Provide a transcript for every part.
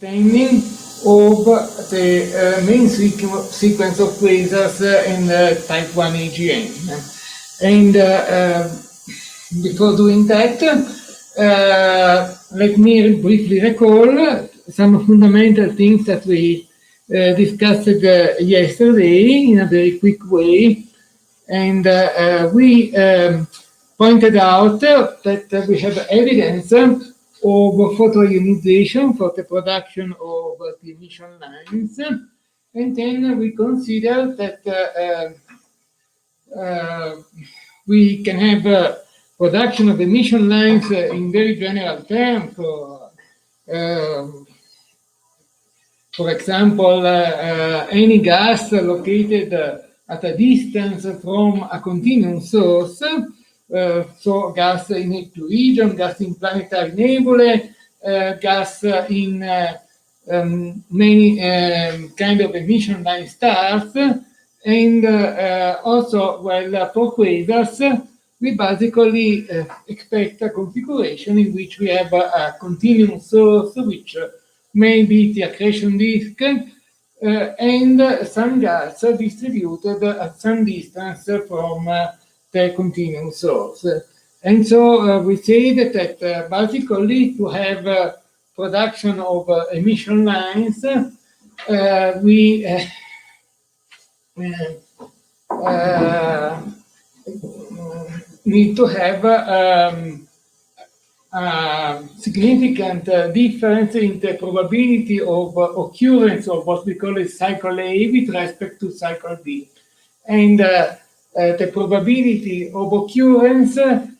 understanding of the main sequence of quasars in type 1 AGN. And before doing that, let me briefly recall some fundamental things that we discussed yesterday in a very quick way. And we pointed out that we have evidence of photoionization for the production of the emission lines. And then we consider that we can have production of emission lines in very general terms. For example, any gas located at a distance from a continuum source, so gas in active region, gas in planetary nebulae, gas in many kind of emission line stars, and also, well, for quasars, we basically expect a configuration in which we have a continuum source, which may be the accretion disk, and some gas distributed at some distance from the continuum source. And so we say that basically to have production of emission lines, we need to have significant difference in the probability of occurrence of what we call a cycle A with respect to cycle B. And the probability of occurrence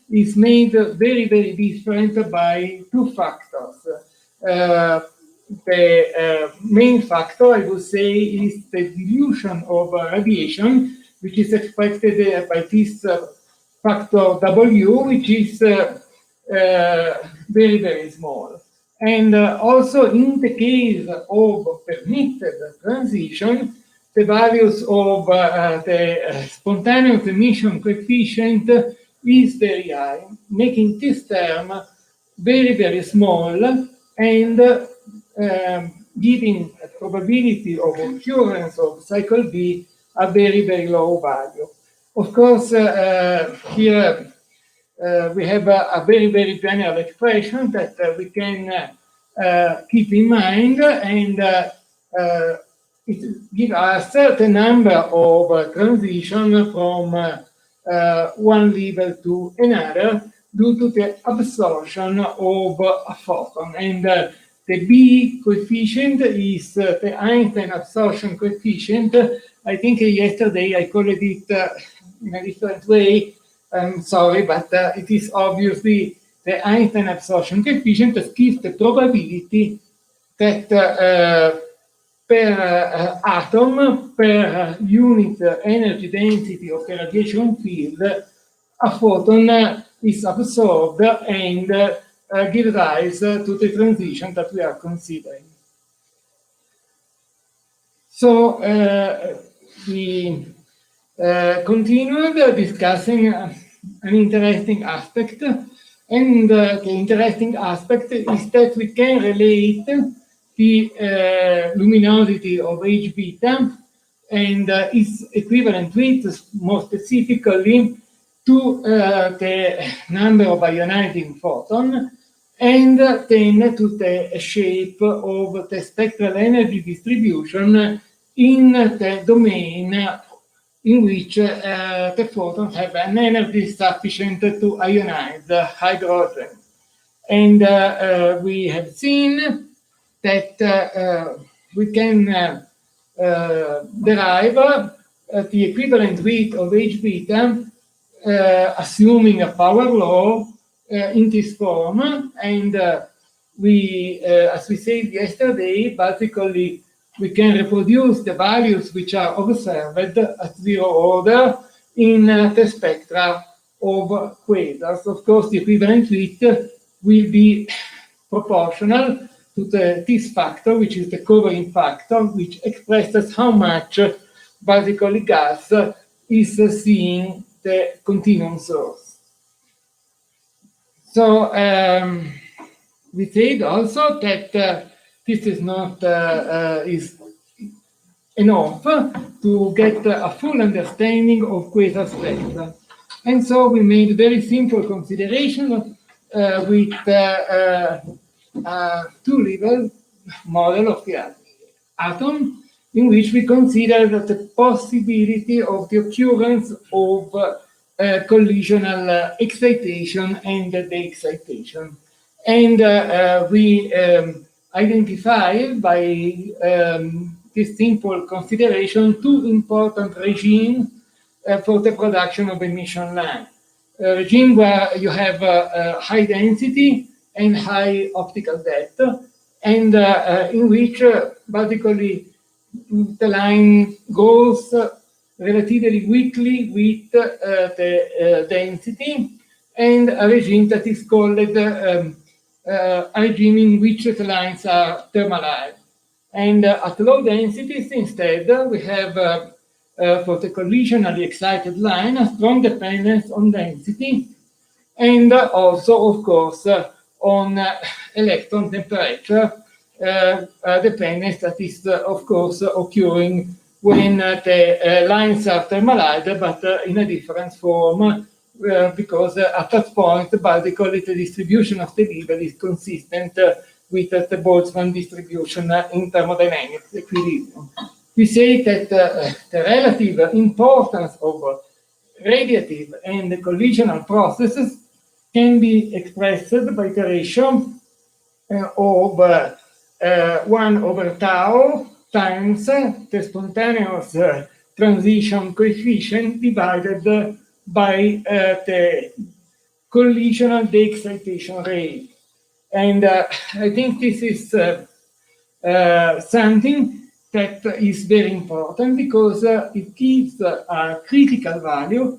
is made very, very different by two factors. The main factor, I would say, is the dilution of radiation, which is expected by this factor W, which is very, very small. And also in the case of permitted transition, the values of the spontaneous emission coefficient is very high, making this term very, very small and giving a probability of occurrence of cycle B a very, very low value. Of course, here we have a very, very general expression that we can keep in mind, and it gives us the number of transition from one level to another due to the absorption of a photon. And the B coefficient is the Einstein absorption coefficient. I think yesterday I called it in a different way. I'm sorry, but it is obviously the Einstein absorption coefficient that gives the probability that per atom, per unit energy density of the radiation field, a photon is absorbed and gives rise to the transition that we are considering. So we continued discussing an interesting aspect, and the interesting aspect is that we can relate the luminosity of H beta and its equivalent weight, more specifically, to the number of ionizing photon, and then to the shape of the spectral energy distribution in the domain in which the photons have an energy sufficient to ionize hydrogen. And we have seen that we can derive the equivalent weight of H beta, assuming a power law, in this form. And we, as we said yesterday, basically we can reproduce the values which are observed at zero order in the spectra of quasars. Of course, the equivalent weight will be proportional to this factor, which is the covering factor, which expresses how much basically gas is seeing the continuum source. So we said also that this is not is enough to get a full understanding of quasar spectra. And so we made very simple consideration with a two-level model of the atom, in which we consider that the possibility of the occurrence of collisional excitation and de-excitation. And we identify by this simple consideration two important regimes for the production of emission line. A regime where you have high density and high optical depth, and in which basically the line goes relatively weakly with the density, and a regime that is called a regime in which the lines are thermalized. And at low densities, instead, we have for the collisionally excited line a strong dependence on density, and also, of course, on electron temperature, dependence that is, of course, occurring when the lines are thermalized, but in a different form, because at that point, basically, the distribution of the level is consistent with the Boltzmann distribution in thermodynamics equilibrium. We say that the relative importance of radiative and collisional processes can be expressed by the ratio of 1 over tau times the spontaneous transition coefficient divided by the collisional de-excitation rate. And I think this is something that is very important, because it gives a critical value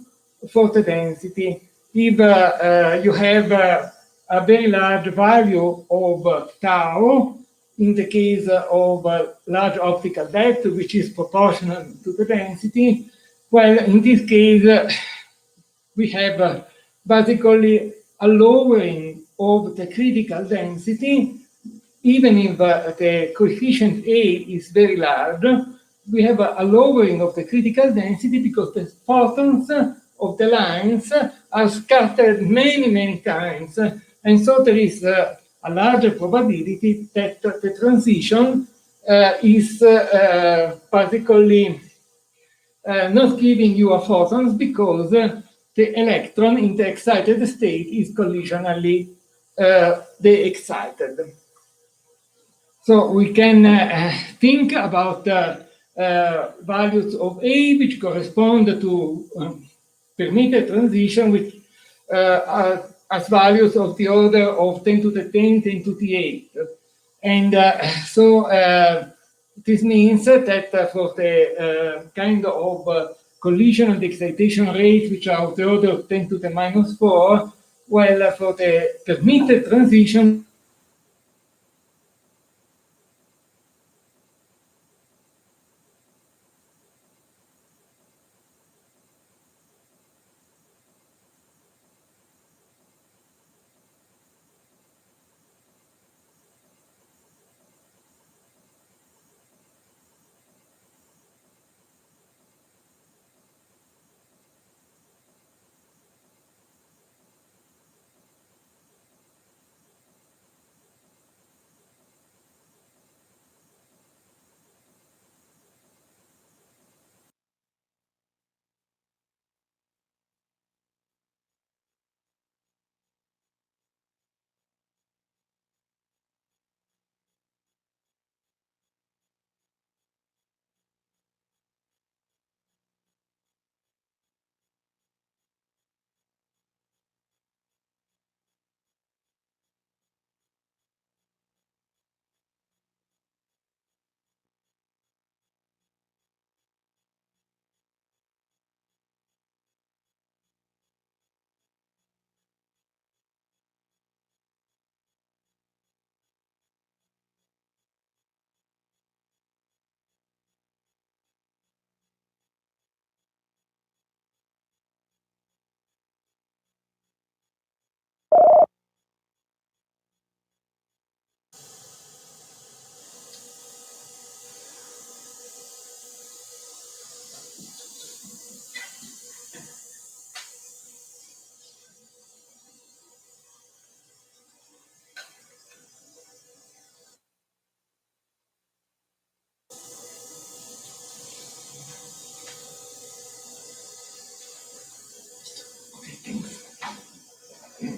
for the density. If you have a very large value of tau, in the case of large optical depth, which is proportional to the density, well, in this case, we have basically a lowering of the critical density. Even if the coefficient A is very large, we have a lowering of the critical density because the photons of the lines are scattered many, many times. And so there is a larger probability that the transition is basically not giving you a photons, because the electron in the excited state is collisionally de-excited. So we can think about values of A, which correspond to permitted transition, which as values of the order of 10 to the 10, 10 to the 8. And so this means that for the kind of collision and excitation rates, which are of the order of 10 to the minus 4, well, for the permitted transition,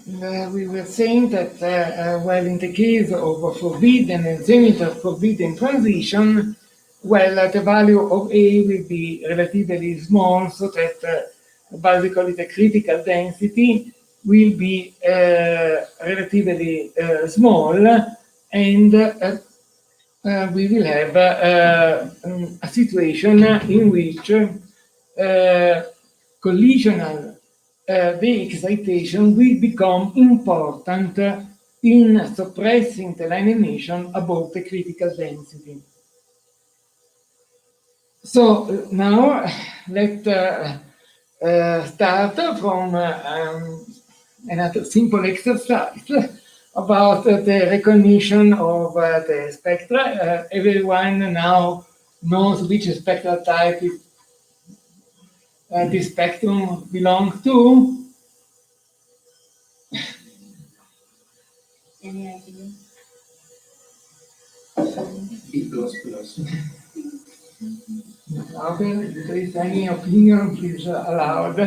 we were saying that, well, in the case of a forbidden and semi-forbidden transition, well, the value of A will be relatively small, so that basically the critical density will be relatively small, and we will have a situation in which collisional the excitation will become important in suppressing the line emission above the critical density. So now let's start from another simple exercise about the recognition of the spectra. Everyone now knows which spectral type this spectrum belongs to. Any idea? E plus plus. Okay, if there is any opinion, please allowed.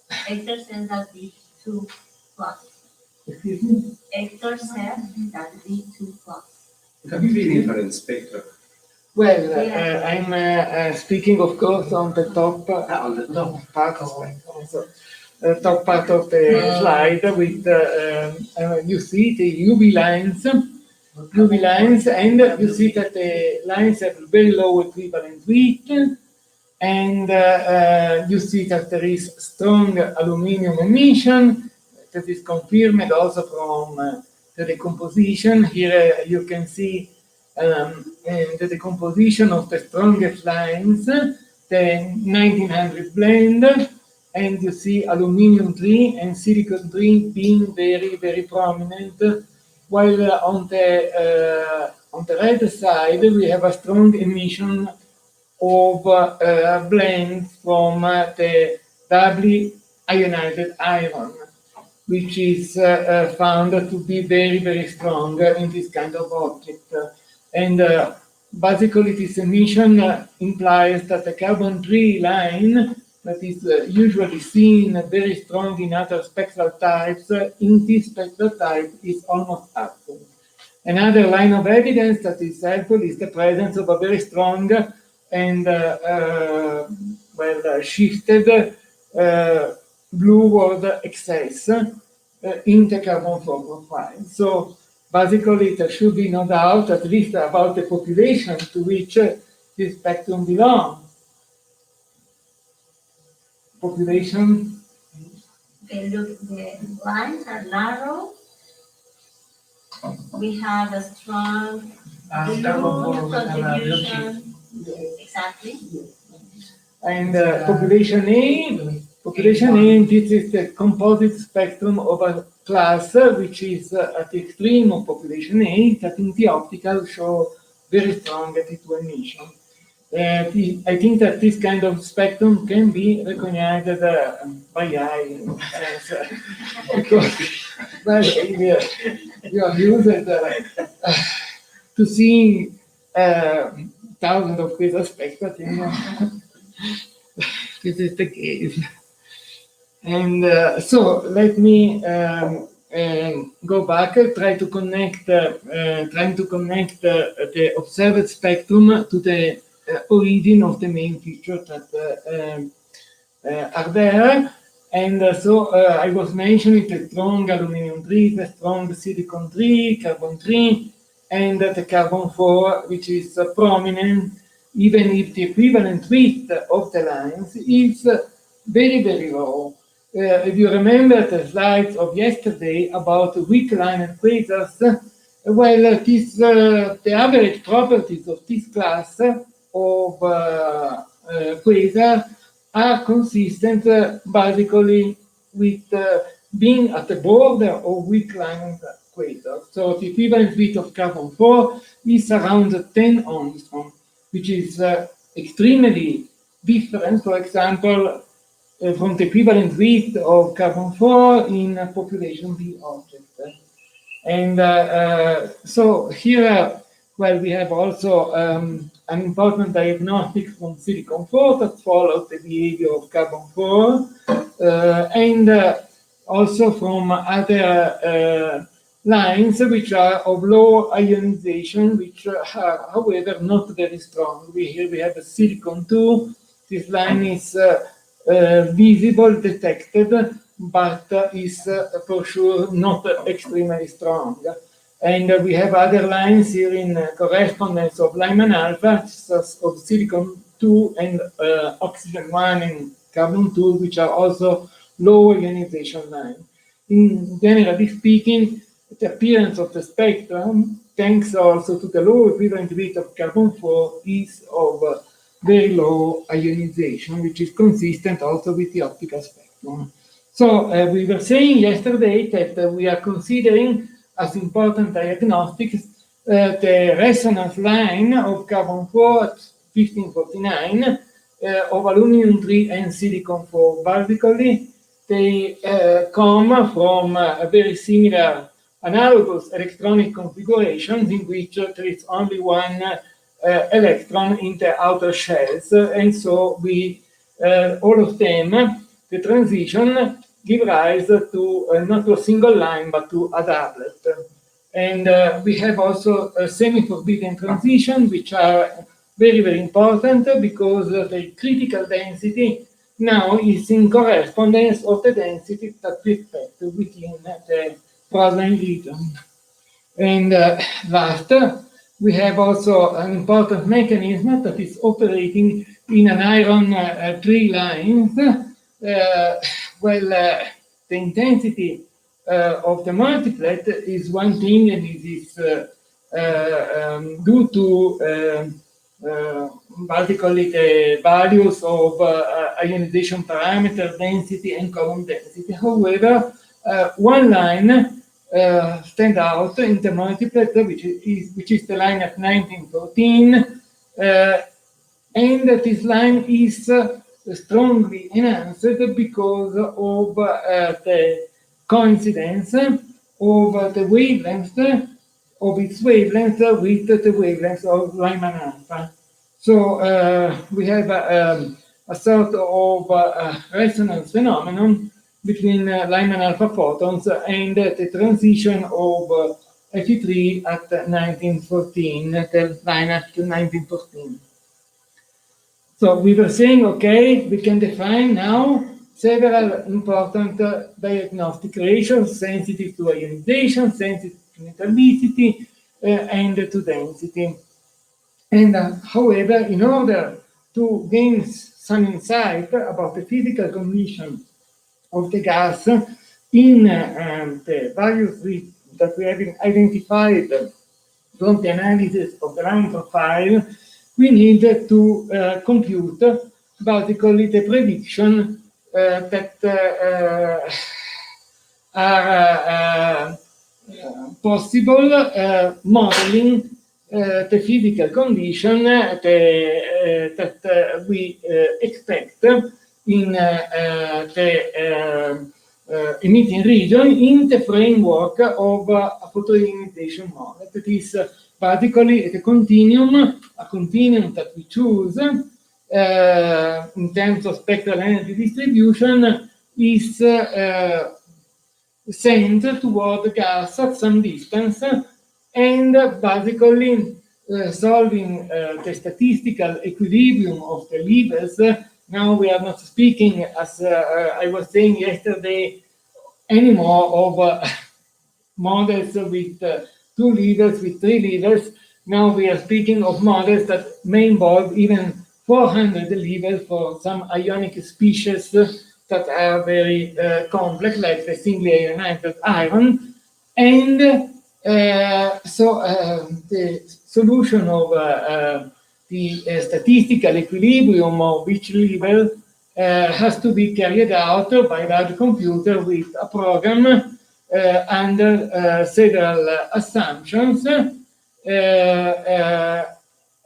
Hector says that B2 plus. Excuse me? Hector said that B2 plus. Have three different spectra. Well, I'm speaking, of course, on the top On the top. part of also, top part of the slide with you see the UV lines, and you see that the lines have very low equivalent weight, and you see that there is strong aluminum emission that is confirmed also from the decomposition. Here you can see the decomposition of the strongest lines, the 1900 blend, and you see aluminum 3 and silicon 3 being very, very prominent, while on the right side we have a strong emission of blends from the doubly ionized iron, which is found to be very, very strong in this kind of object. And basically this emission implies that the carbon-3 line that is usually seen very strong in other spectral types, in this spectral type is almost absent. Another line of evidence that is helpful is the presence of a very strong and shifted blue-word excess in the carbon-4 profile. So basically, there should be no doubt, at least about the population to which this spectrum belongs. Population. Okay, look, the lines are narrow. We have a strong blue contribution. Exactly. And population A, this is the composite spectrum of a class which is at the extreme of population A, that in the optical show very strong T2 emission. I think that this kind of spectrum can be recognized by eye, because well, we are used to seeing thousands of these spectra. This is the case. And so let me go back, trying to connect the observed spectrum to the origin of the main features that are there. And so I was mentioning the strong aluminum 3, the strong silicon 3, carbon 3, and the carbon 4, which is prominent, even if the equivalent width of the lines is very, very low. If you remember the slides of yesterday about weak line quasars, well, the average properties of this class of quasar are consistent basically with being at the border of weak line quasars. So the equivalent width of carbon 4 is around 10 angstrom, which is extremely different, for example, from the equivalent width of carbon 4 in a population B object. And so here, well, we have also an important diagnostic from silicon 4 that follows the behavior of carbon 4. And also from other lines which are of low ionization, which are, however, not very strong. Here we have a silicon 2. This line is visible, detected, but is for sure not extremely strong. And we have other lines here in correspondence of Lyman alpha, of silicon 2 and oxygen 1 and carbon 2, which are also low ionization lines. In generally speaking, the appearance of the spectrum, thanks also to the low equivalent bit of carbon 4, is of very low ionization, which is consistent also with the optical spectrum. So we were saying yesterday that we are considering as important diagnostics the resonance line of carbon 4 at 1549 of aluminum 3 and silicon 4. Basically, they come from a very similar analogous electronic configurations in which there is only one electron in the outer shells, and so we all of them, the transition give rise to not to a single line but to a doublet. And we have also a semi-forbidden transition, which are very, very important because the critical density now is in correspondence of the density that we expect within the problem region. And last, we have also an important mechanism that is operating in an iron 3 lines. The intensity of the multiplet is one thing, and it is due to basically the values of ionization parameter, density, and column density. However, one line stand out in the multiplet, which is the line at 1914, and this line is strongly enhanced because of the coincidence of the wavelength of its wavelength with the wavelength of Lyman alpha. So we have a sort of resonance phenomenon between Lyman alpha photons and the transition of Fe3 at 1914, the line at 1914. So we were saying, okay, we can define now several important diagnostic ratios, sensitive to ionization, sensitive to metallicity, and to density. And however, in order to gain some insight about the physical condition of the gas in the values that we have identified from the analysis of the line profile, we need to compute basically the prediction that are possible modeling the physical condition that we expect in the emitting region in the framework of a photoionization model. That is basically a continuum that we choose in terms of spectral energy distribution is sent toward the gas at some distance, and basically solving the statistical equilibrium of the levels. Now we are not speaking, as I was saying yesterday, anymore of models with 2 levels, with 3 levels. Now we are speaking of models that may involve even 400 levels for some ionic species that are very complex, like the singly ionized iron. And so the solution of the statistical equilibrium of each level has to be carried out by a large computer with a program under several assumptions.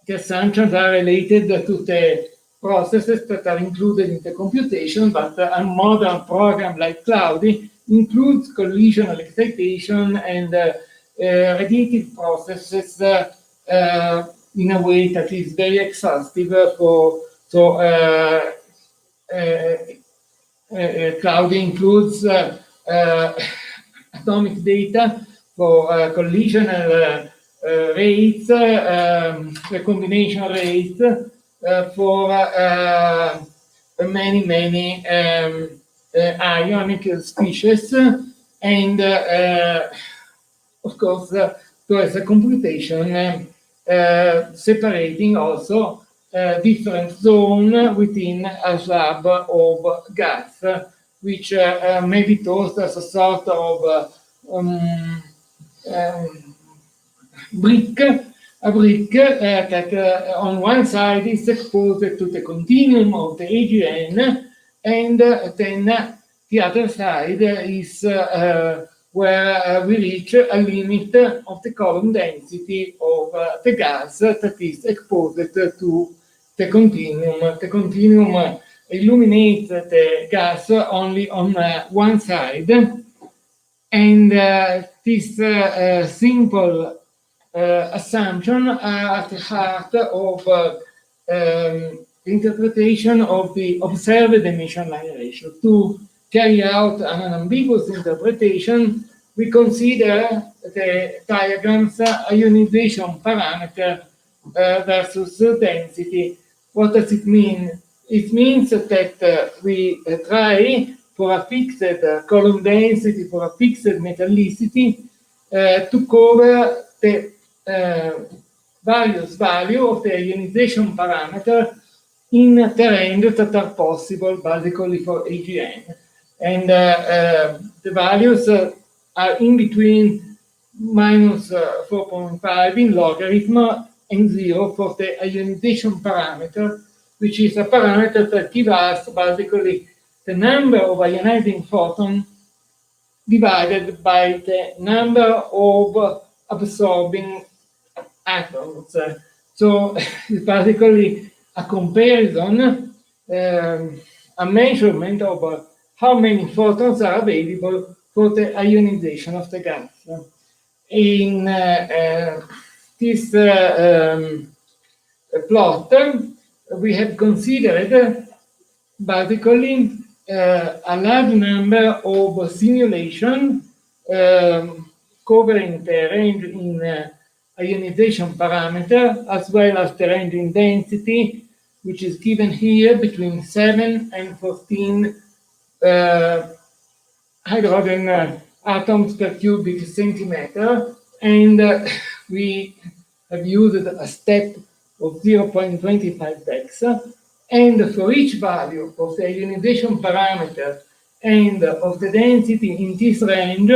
The assumptions are related to the processes that are included in the computation, but a modern program like Cloudy includes collisional excitation and radiative processes in a way that is very exhaustive Cloudy includes atomic data for collisional rates, recombination rates for many ionic species, and of course there is a computation separating also different zone within a slab of gas, which may be thought as a sort of brick, that on one side is exposed to the continuum of the AGN, and then the other side is where we reach a limit of the column density of the gas that is exposed to the continuum. The continuum illuminates the gas only on one side, and this simple assumption are at the heart of interpretation of the observed emission line ratio. To carry out an unambiguous interpretation, we consider the diagrams ionization parameter versus density. What does it mean? It means that we try for a fixed column density, for a fixed metallicity, to cover the various value of the ionization parameter in the range that are possible basically for AGN. And the values are in between minus 4.5 in logarithm and 0 for the ionization parameter, which is a parameter that gives us basically the number of ionizing photons divided by the number of absorbing atoms. So it's basically a comparison, a measurement of how many photons are available for the ionization of the gas. In this plot, we have considered basically a large number of simulations covering the range in ionization parameter, as well as the range in density, which is given here between 7 and 14 hydrogen atoms per cubic centimeter, and we have used a step of 0.25 Bex, and for each value of the ionization parameter and of the density in this range,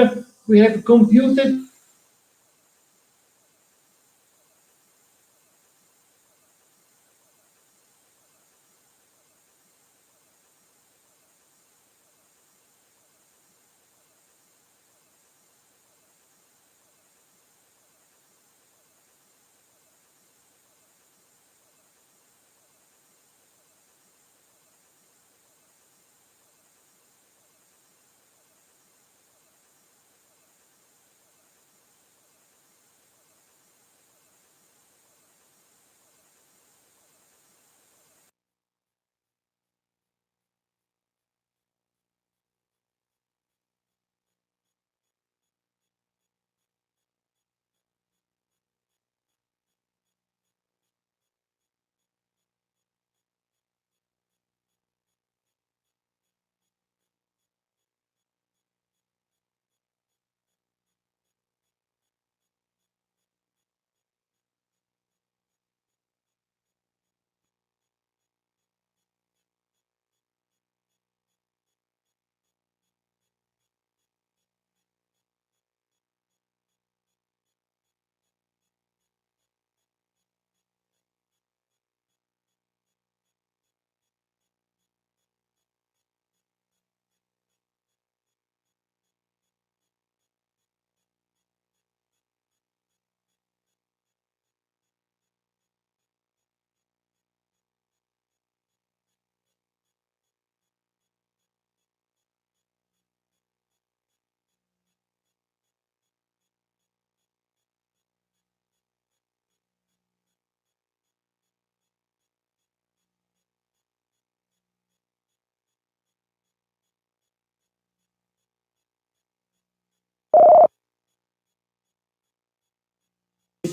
we have computed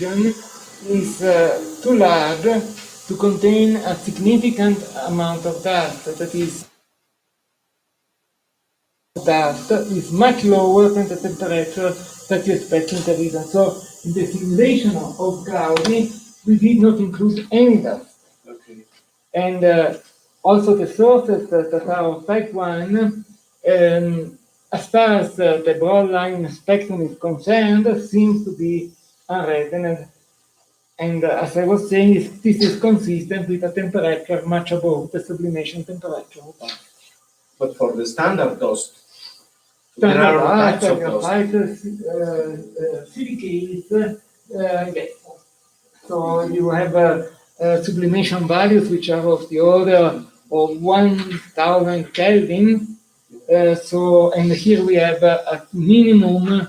region is too large to contain a significant amount of dust. That is, dust is much lower than the temperature that you expect in the region. So in the simulation of cloudy, we did not include any dust. Okay. And also the sources that are of type 1, as far as the broadline spectrum is concerned, seems to be unreddened. And as I was saying, this is consistent with a temperature much above the sublimation temperature of dust. But for the standard dust, Standard there are dust, types of dust. silicates, yes. So you have sublimation values which are of the order of 1000 Kelvin. And here we have a minimum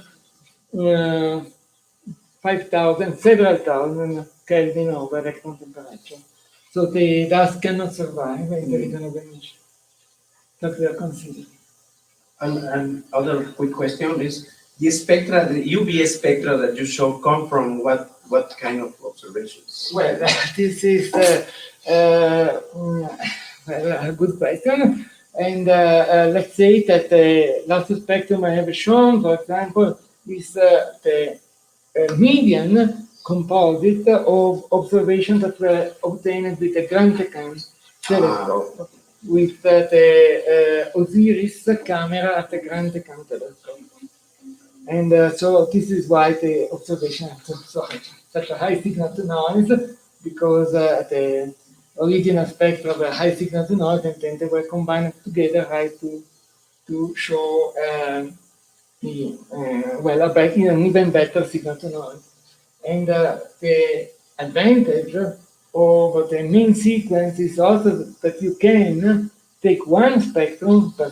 5000, several thousand Kelvin of electron temperature. So the dust cannot survive in the region of emission that we are considering. And other quick question is, the spectra, the UV spectra that you show come from what kind of observations? Well, this is a good question. And let's say that the last spectrum I have shown, for example, is the median composite of observations that were obtained with the Grand-Tecan telescope, with the Osiris camera at the Grand-Tecan telescope. And so this is why the observation has such a high signal to noise, because the original spectra were high signal to noise, and then they were combined together, right, to show an even better signal to noise. And the advantage of the main sequence is also that you can take one spectrum per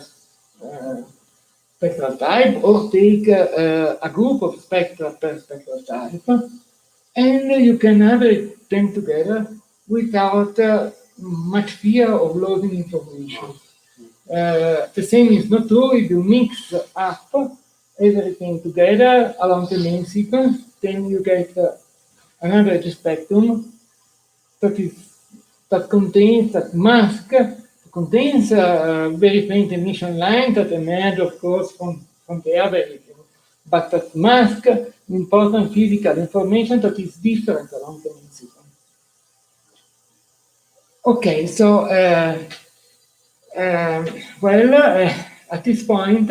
spectral type, or take a group of spectra per spectral type, and you can average them together without much fear of losing information. The same is not true if you mix up everything together along the main sequence. Then you get an average spectrum that contains very faint emission lines that emerge, of course, from the average, but that mask important physical information that is different along the main sequence. Okay, so at this point,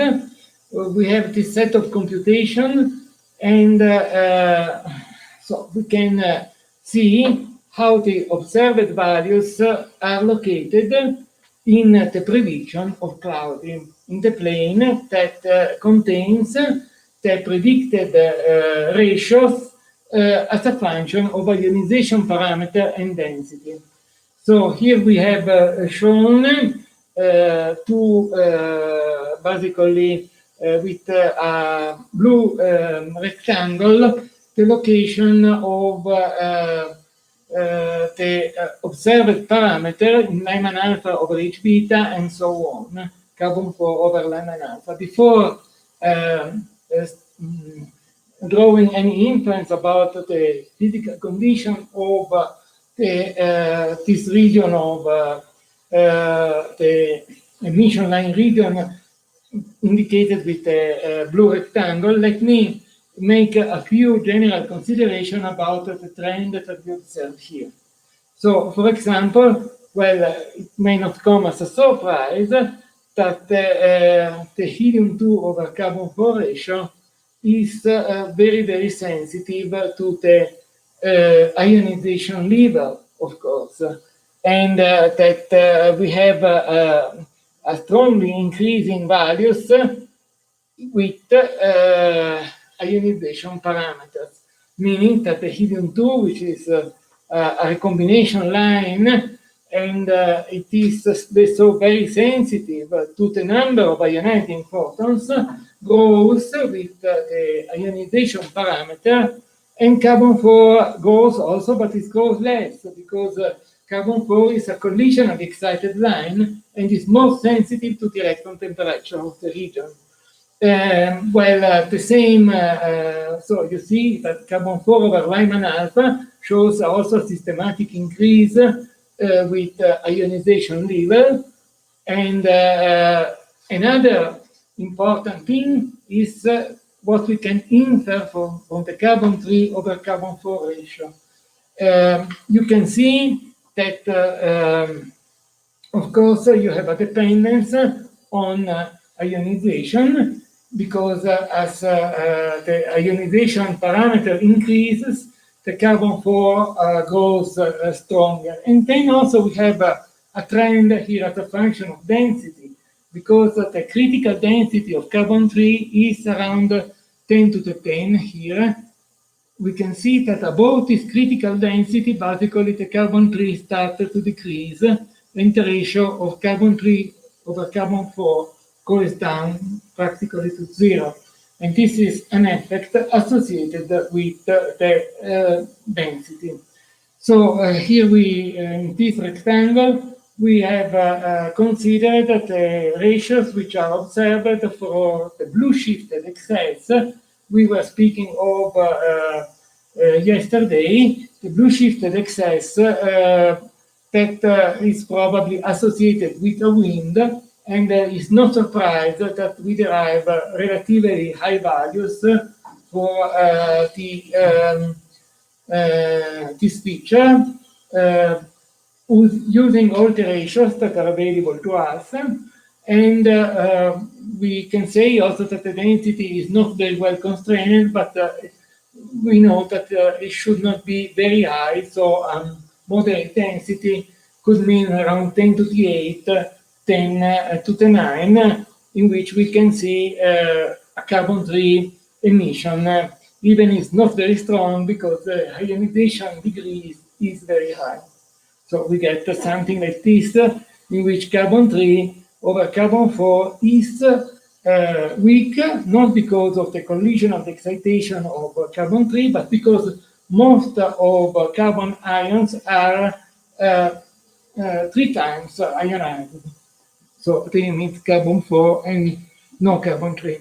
we have this set of computation, and so we can see how the observed values are located in the prediction of cloudy, in the plane that contains the predicted ratios as a function of ionization parameter and density. So here we have shown two, basically with a blue rectangle, the location of the observed parameter in Lyman alpha over H beta and so on, carbon 4 over Lyman alpha. Before drawing any inference about the physical condition of this region of the emission line region indicated with the blue rectangle, let me make a few general considerations about the trend that we observe here. So, for example, well, it may not come as a surprise that the helium-2 over carbon-4 ratio is very, very sensitive to the ionization level, of course, and that we have a strongly increasing values with ionization parameters, meaning that the helium-2, which is a recombination line, and it is so very sensitive to the number of ionizing photons, grows with the ionization parameter, and carbon-4 grows also, but it grows less, because carbon-4 is a collisionally excited line and is more sensitive to the electron temperature of the region. the same, so you see that carbon 4 over Lyman alpha shows also systematic increase with ionization level. And another important thing is what we can infer from the carbon 3 over carbon 4 ratio. You can see that, of course, you have a dependence on ionization, because as the ionization parameter increases, the carbon 4 grows stronger. And then also we have a trend here as a function of density, because the critical density of carbon 3 is around 10 to the 10 here. We can see that above this critical density, basically the carbon 3 started to decrease, and the ratio of carbon 3 over carbon 4 goes down practically to 0. And this is an effect associated with the density. So here we, in this rectangle, we have considered the ratios which are observed for the blue shifted excess. We were speaking of yesterday, the blue shifted excess that is probably associated with a wind, and is no surprise that we derive relatively high values for this feature using all the ratios that are available to us. And we can say also that the density is not very well constrained, but we know that it should not be very high. So moderate density could mean around 10 to the 8, 10 to the 9, in which we can see a carbon 3 emission, even if it's not very strong, because the ionization degree is very high. So we get something like this, in which carbon 3 over carbon 4 is weak, not because of the collision of the excitation of carbon 3, but because most of carbon ions are 3 times ionized. So 3 means carbon 4 and no carbon 3.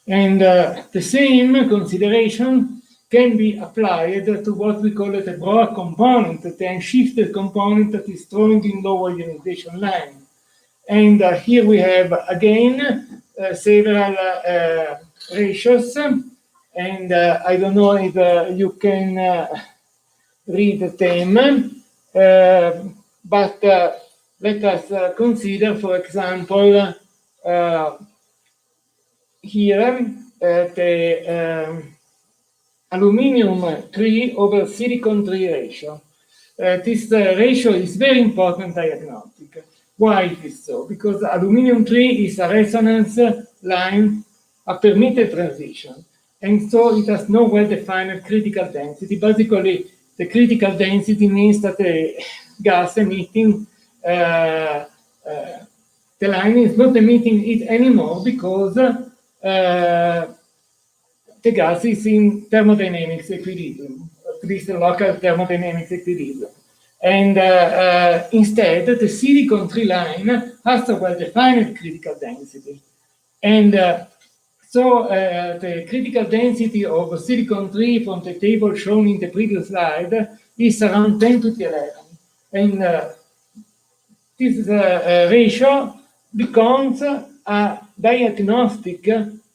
And the same consideration can be applied to what we call the Bragg component, the unshifted component that is strong in low ionization line. And here we have again several ratios, and I don't know if you can read them, but let us consider, for example, here the aluminium 3 over silicon 3 ratio. This ratio is very important diagnostic. Why it is so? Because aluminium 3 is a resonance line, a permitted transition, and so it has no well-defined critical density. Basically, the critical density means that the gas emitting, the line is not emitting it anymore because the gas is in thermodynamics equilibrium, at least a local thermodynamics equilibrium. And instead, the silicon 3 line has a well-defined critical density. And so the critical density of silicon 3 from the table shown in the previous slide is around 10 to the 11. And this ratio becomes a diagnostic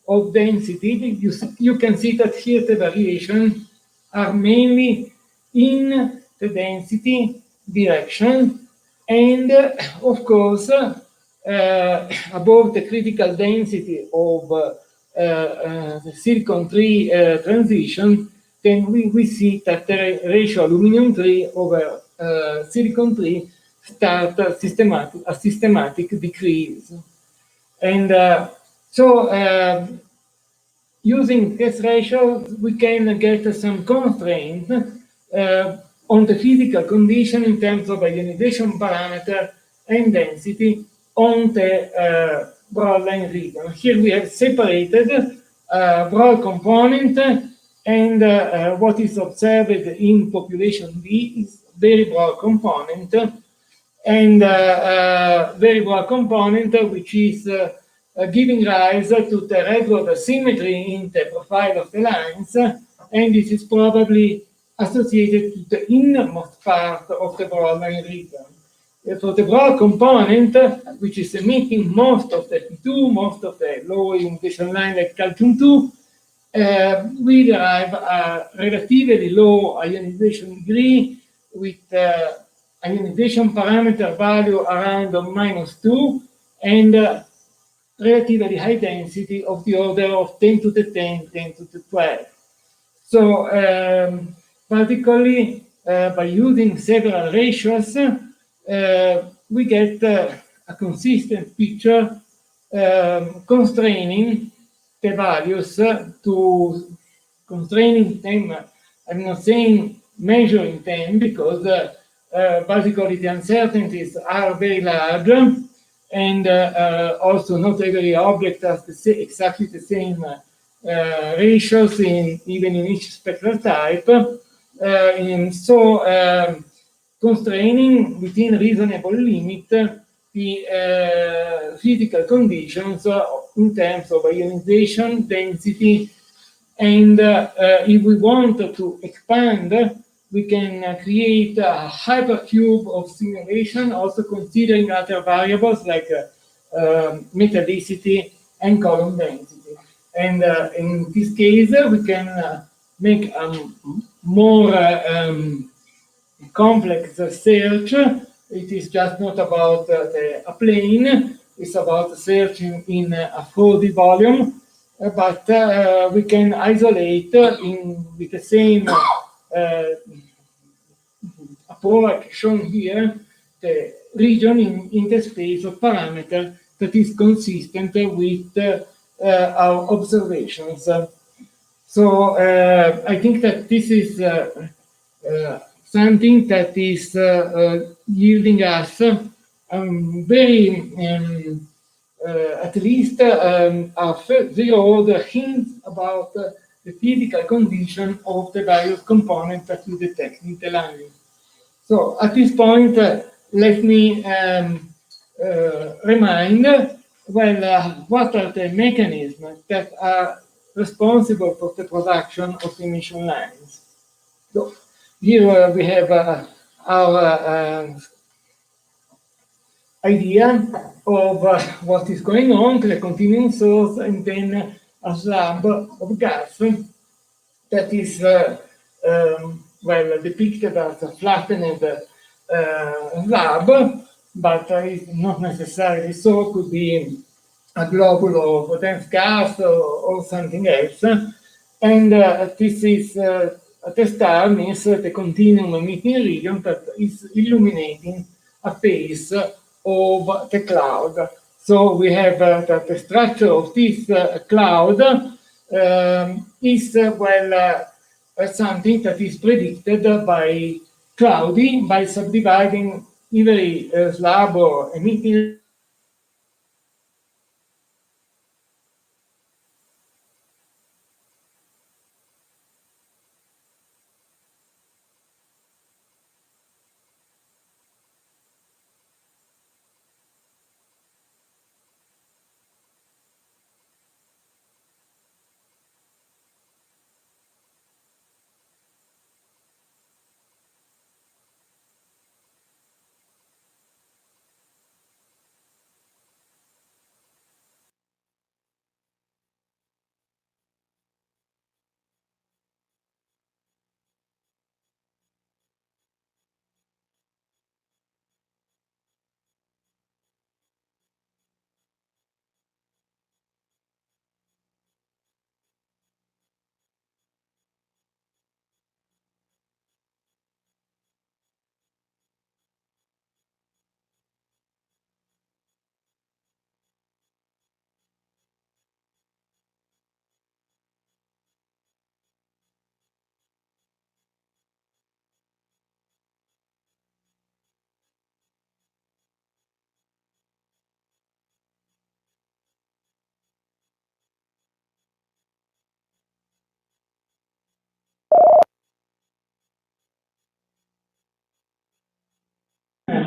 of density. You can see that here the variations are mainly in the density direction, and of course above the critical density of the silicon 3 transition, then we see that the ratio aluminum 3 over silicon 3 start a systematic decrease. And so using this ratio, we can get some constraints on the physical condition in terms of ionization parameter and density on the broadline region. Here we have separated broad component, and what is observed in population B is very broad component, and very broad component which is giving rise to the redwood symmetry in the profile of the lines, and this is probably associated to the innermost part of the broadline region. For the broad component, which is emitting most of the P2, most of the low ionization line like calcium 2, we derive a relatively low ionization degree with ionization parameter value around -2 and relatively high density of the order of 10 to the 10, 10 to the 12. So particularly by using several ratios, we get a consistent picture constraining the values to constraining them. I'm not saying measuring them because basically the uncertainties are very large, and also not every object has exactly the same ratios even in each spectral type. And so constraining within reasonable limit the physical conditions in terms of ionization, density, and if we want to expand, we can create a hypercube of simulation, also considering other variables like metallicity and column density. And in this case, we can make a more complex search. It is just not about a plane, it's about searching in a 4D volume, but we can isolate with the same approach shown here, the region in the space of parameter that is consistent with our observations. So I think that this is something that is yielding us very, at least a zero-order hint about the physical condition of the various components that we detect in the line. So at this point, let me remind, well, what are the mechanisms that are responsible for the production of emission lines. So here we have our idea of what is going on, the continuum source, and then a slab of gas that is well depicted as a flattened slab, but it's not necessarily so. It could be a globule of dense gas or something else. And this is the star means the continuum emitting region that is illuminating a face of the cloud. So we have that the structure of this cloud is well something that is predicted by cloudy by subdividing every slab or emitting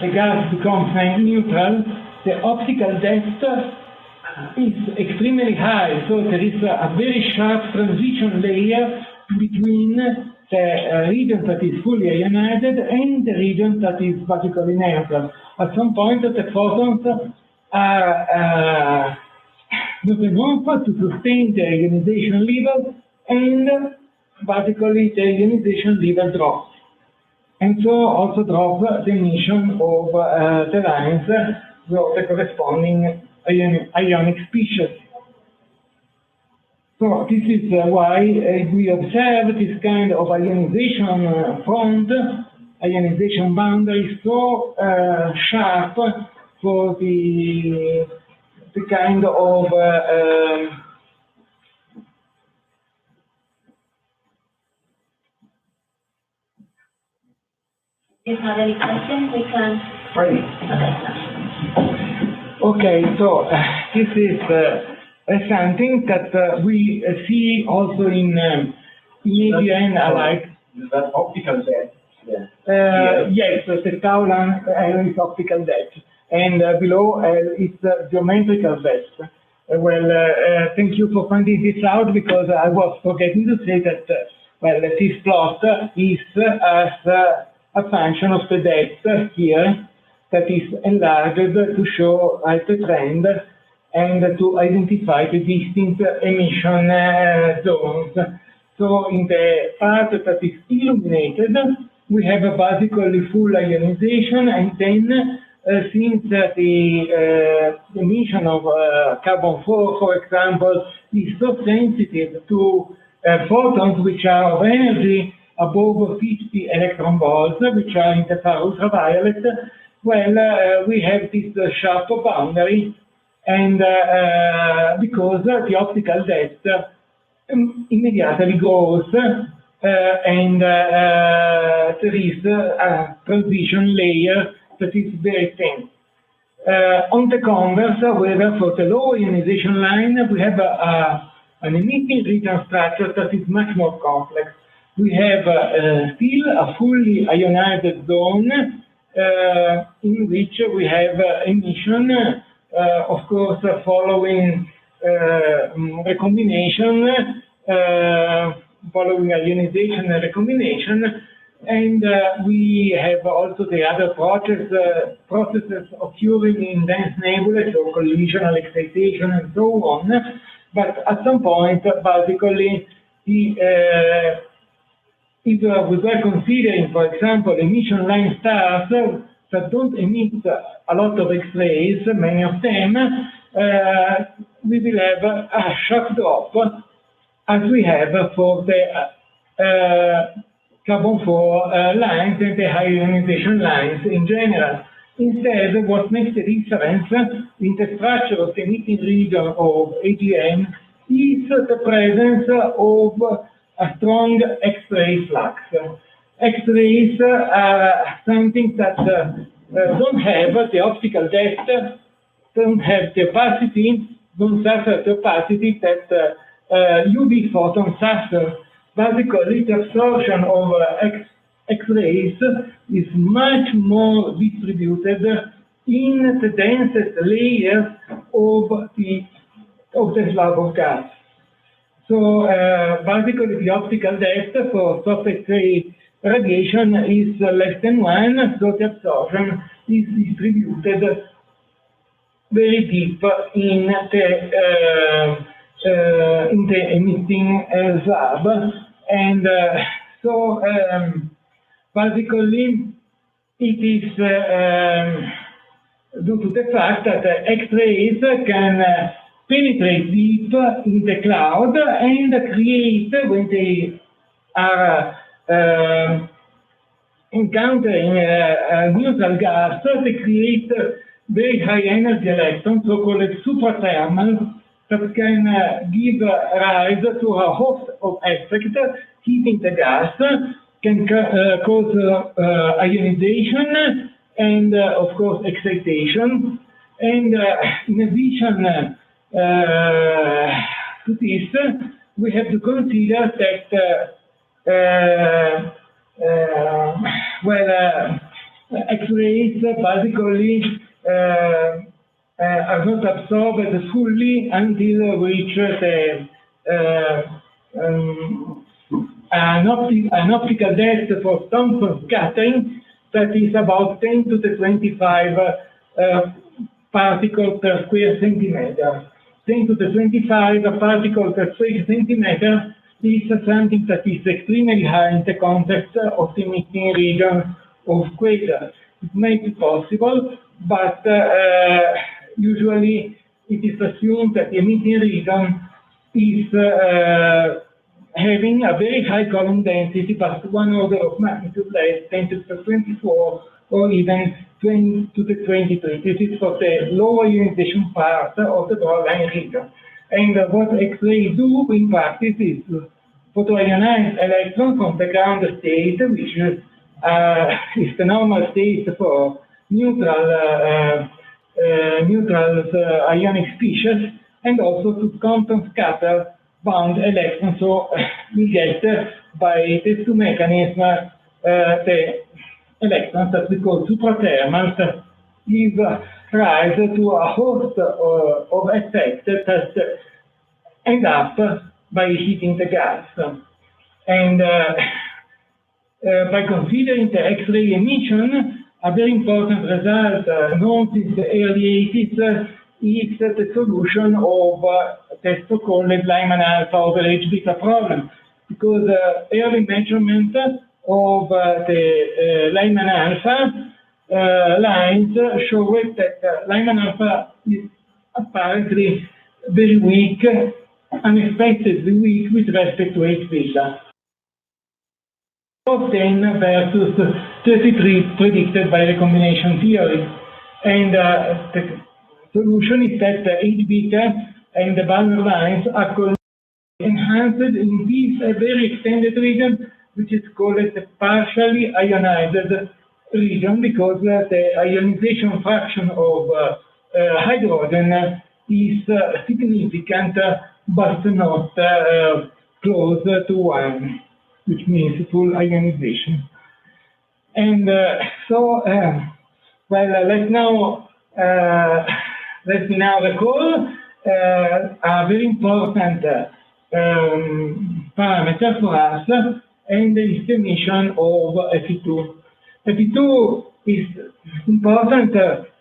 the gas becomes neutral, the optical depth is extremely high, so there is a very sharp transition layer between the region that is fully ionized and the region that is basically neutral. At some point, the photons are not enough to sustain the ionization level, and basically the ionization level drops. And so also drop the emission of the lines of the corresponding ionic species. So this is why we observe this kind of ionization front, ionization boundary so sharp for the kind of If you have any questions, we can. Right. Okay, so this is something that we see also in ADN alike. Is that optical depth? Yeah. Yes, the tau is optical depth, and below it's geometrical depth. Thank you for finding this out, because I was forgetting to say that this plot is as a function of the depth here, that is enlarged to show the trend and to identify the distinct emission zones. So in the part that is illuminated, we have basically full ionization, and then since the emission of carbon-4, for example, is so sensitive to photons which are of energy above 50 electron volts, which are in the far ultraviolet, we have this sharp boundary, and because the optical depth immediately grows, and there is a transition layer that is very thin. On the converse, however, for the low ionization line, we have an emitting region structure that is much more complex. We have still a fully ionized zone in which we have emission, of course, following recombination, following ionization and recombination, and we have also the other processes occurring in dense nebulae, so collisional excitation and so on. But at some point, basically, if we were considering, for example, emission line stars that don't emit a lot of X-rays, many of them, we will have a sharp drop, as we have for the carbon-4 lines and the high ionization lines in general. Instead, what makes the difference in the structure of the emitting region of AGN is the presence of a strong X-ray flux. X-rays are something that don't have the optical depth, don't have the opacity, don't suffer the opacity that UV photons suffer. Basically, the absorption of X-rays is much more distributed in the densest layers of the slab of gas. So basically, the optical depth for soft X-ray radiation is less than 1, so the absorption is distributed very deep in the emitting slab, and so basically it is due to the fact that X-rays can penetrate deep in the cloud and create, when they are encountering a neutral gas, they create very high energy electrons, so-called suprathermal, that can give rise to a host of effects, heating the gas, can cause ionization, and of course excitation. And in addition to this, we have to consider that X-rays basically are not absorbed fully until reach an optical depth for Thomson scattering that is about 10 to the 25 particles per square centimeter. 10 to the 25 particles per square centimeter is something that is extremely high in the context of the emitting region of quasars. It may be possible, but usually it is assumed that the emitting region is having a very high column density, but one order of magnitude less, 10 to the 24, or even 20 to the 23. This is for the lower ionization part of the broadline region. And what X-rays do in practice is to photoionize electrons from the ground state, which is the normal state for neutral ionic species, and also to quantum scatter bound electrons. So we get by these two mechanisms the electrons that we call suprathermals give rise to a host of effects that end up by heating the gas. And by considering the X-ray emission, a very important result known since the early 80s is the solution of the so-called Lyman alpha over H beta problem, because early measurement of the Lyman alpha lines show that Lyman alpha is apparently very weak, unexpectedly weak with respect to H beta. 10 versus 33 predicted by the combination theory. And the solution is that H beta and the Balmer lines are enhanced in this very extended region, which is called the partially ionized region, because the ionization fraction of hydrogen is significant, but not close to 1, which means full ionization. And well, let's now recall a very important parameter for us, and is the emission of Fe2. Fe2 is important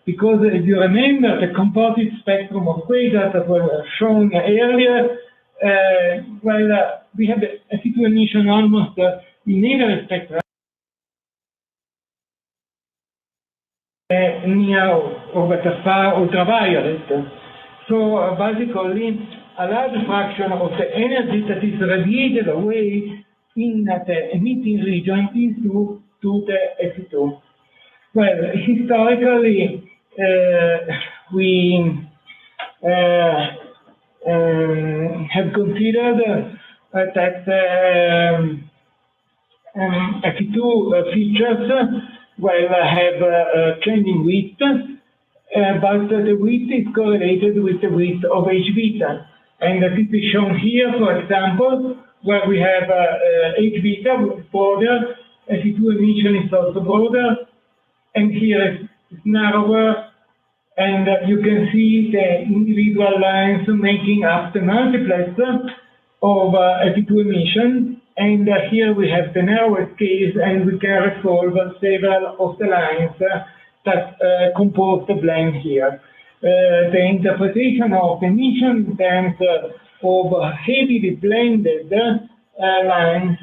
because, if you remember, the composite spectrum of quasars that were shown earlier, well, we have the Fe2 emission almost in every spectrum near or at far ultraviolet. So basically, a large fraction of the energy that is radiated away in the emitting region is due to the Fe2. Well, historically, we have considered that Fe2 features have changing width, but the width is correlated with the width of H beta. And this is shown here, for example, where we have H beta broader, Fe2 emission is also broader, and here it's narrower, and you can see the individual lines making up the multiplex of Fe2 emission. And here we have the narrowest case, and we can resolve several of the lines that compose the blend here. The interpretation of emission in terms of heavily blended lines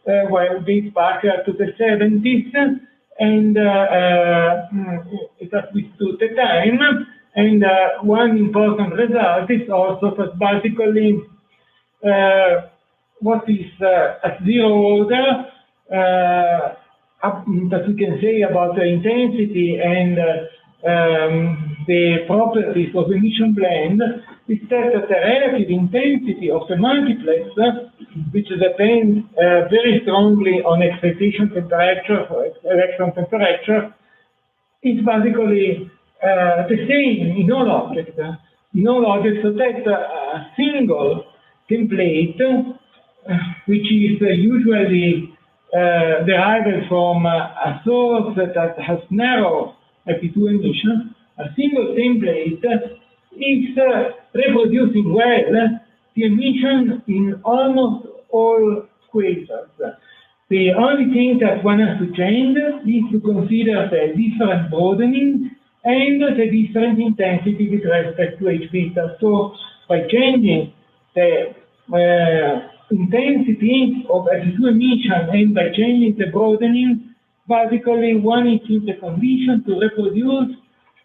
well, dates back to the 70s, and it has withstood the time. And one important result is also that basically what is at zero order that we can say about the intensity and the properties of emission blend is that the relative intensity of the multiplex, which depends very strongly on excitation temperature, electron temperature, is basically the same in all objects. So that a single template, which is usually derived from a source that has narrow Fe2 emission, a single template is reproducing well the emission in almost all quasars. The only thing that one has to change is to consider the different broadening and the different intensity with respect to H beta. So by changing the intensity of F2 emission and by changing the broadening, basically one is in the condition to reproduce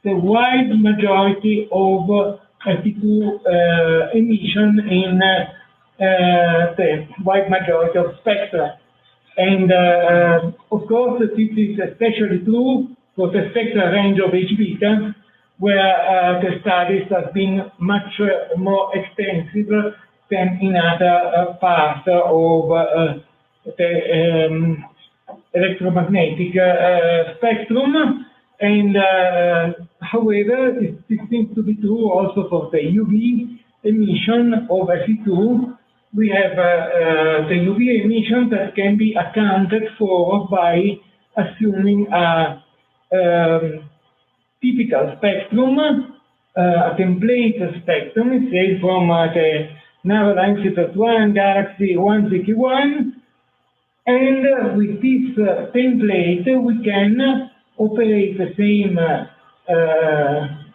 the wide majority of F2 emission in the wide majority of spectra. And of course, this is especially true for the spectral range of H beta, where the studies have been much more extensive than in other parts of the electromagnetic spectrum. And however, this seems to be true also for the UV emission of Fe2. We have the UV emission that can be accounted for by assuming a typical spectrum, a template spectrum, say from the narrow length one galaxy 161, and with this template we can operate the same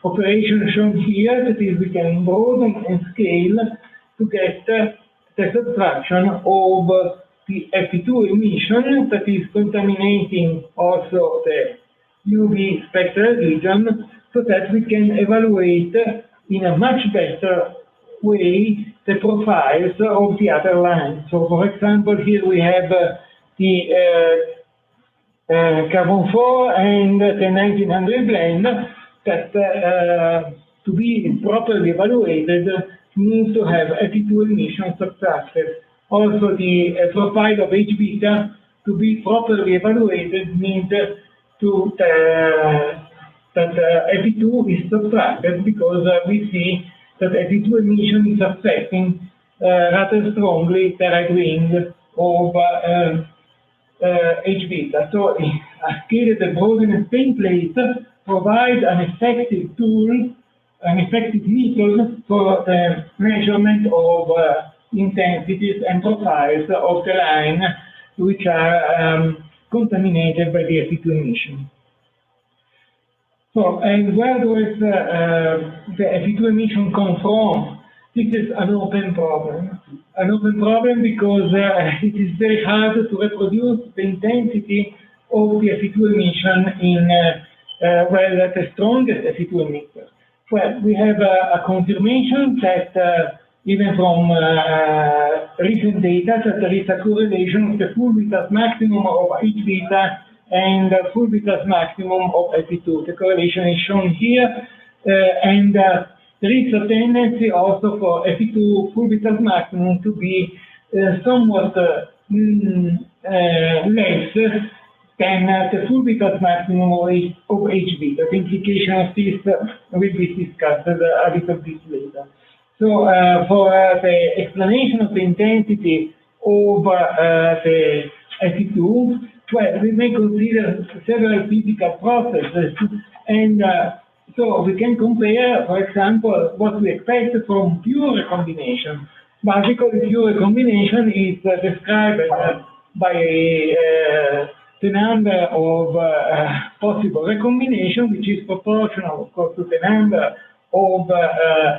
operation shown here, that is, we can broaden and scale to get the subtraction of the Fe2 emission that is contaminating also the UV spectral region, so that we can evaluate in a much better way the profiles of the other lines. So, for example, here we have the carbon-4 and the 1900 blend that to be properly evaluated needs to have Fe2 emission subtracted. Also, the profile of H beta to be properly evaluated means to that Fe2 is subtracted, because we see that Fe2 emission is affecting rather strongly the right wing of H beta. So a scaled broadening template provides an effective tool, an effective method for the measurement of intensities and profiles of the line which are contaminated by the Fe2 emission. So, and where does the Fe2 emission come from? This is an open problem. An open problem because it is very hard to reproduce the intensity of the Fe2 emission in, well, the strongest Fe2 emitter. Well, we have a confirmation that even from recent data, that there is a correlation with the full beta maximum of H beta and the full beta maximum of Fe2. The correlation is shown here, and there is a tendency also for Fe2 full beta maximum to be somewhat less than the full beta maximum of H beta. The implication of this will be discussed a little bit later. So for the explanation of the intensity of the Fe2, well, we may consider several physical processes, and so we can compare, for example, what we expect from pure recombination. Basically, pure recombination is described by the number of possible recombination, which is proportional, of course, to the number of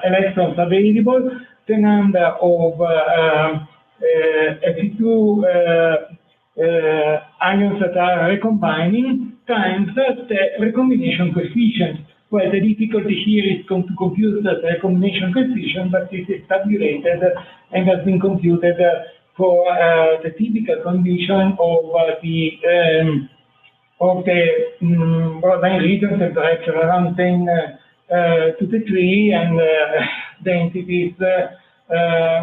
electrons available, the number of Fe2 ions that are recombining, times the recombination coefficient. Well, the difficulty here is to compute the recombination coefficient, but this is tabulated and has been computed for the typical condition of the broadband region temperature around 10 to the 3 and densities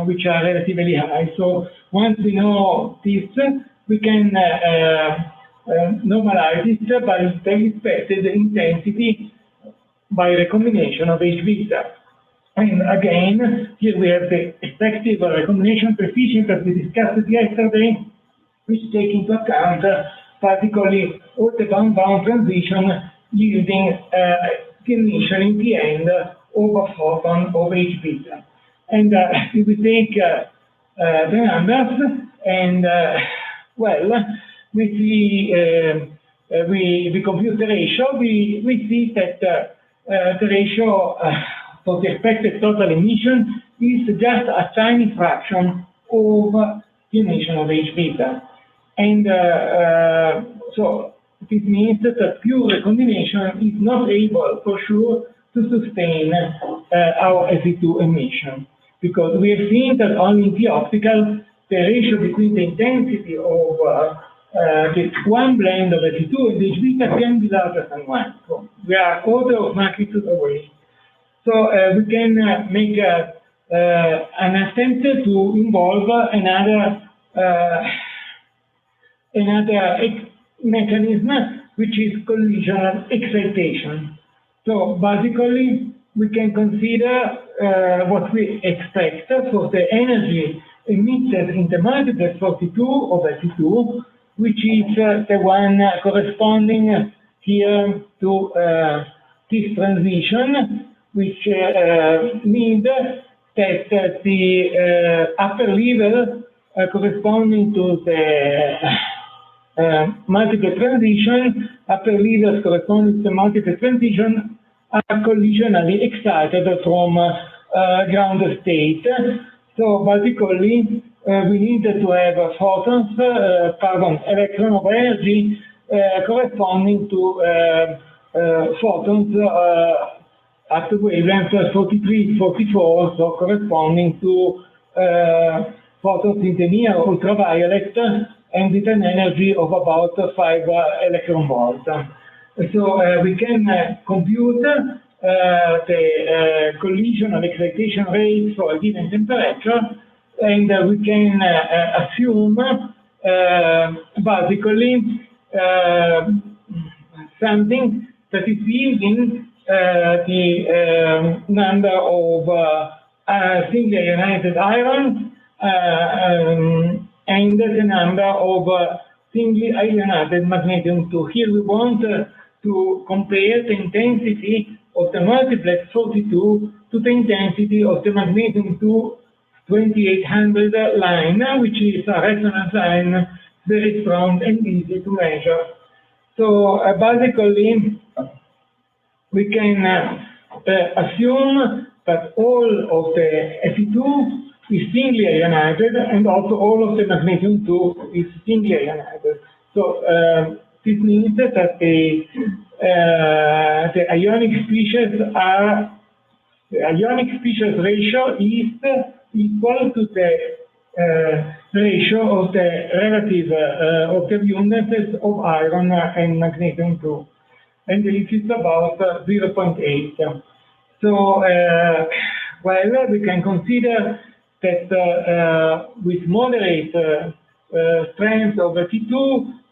which are relatively high. So once we know this, we can normalize it by the expected intensity by recombination of H beta. And again, here we have the effective recombination coefficient that we discussed yesterday, which take into account particularly all the bound-bound transition yielding the emission in the end of a photon of H beta. And if we take the numbers and, well, we see, we compute the ratio, we see that the ratio for the expected total emission is just a tiny fraction of the emission of H beta. And so this means that pure recombination is not able, for sure, to sustain our Fe2 emission, because we have seen that only in the optical, the ratio between the intensity of the one blend of Fe2 and H beta can be larger than 1. So we are order of magnitude away. So we can make an attempt to involve another mechanism, which is collisional excitation. So basically, we can consider what we expect for the energy emitted in the multiplex 42 of Fe2, which is the one corresponding here to this transition, which means that the upper level corresponding to the multiple transition, upper levels corresponding to the multiple transition are collisionally excited from ground state. So basically, we need to have photons, electron of energy corresponding to photons at the wavelength 43, 44, so corresponding to photons in the near ultraviolet and with an energy of about 5 electron volts. So we can compute the collisional excitation rate for a given temperature, and we can assume basically something that is using the number of singly ionized iron and the number of singly ionized magnesium-2. Here we want to compare the intensity of the multiplex 42 to the intensity of the magnesium-2 2800 line, which is a resonance line, very strong and easy to measure. So basically, we can assume that all of the Fe2 is singly ionized, and also all of the magnesium-2 is singly ionized. So this means that the ionic species ratio is equal to the ratio of the relative of the units of iron and magnesium-2, and this is about 0.8. So, well, we can consider that with moderate strength of Fe2,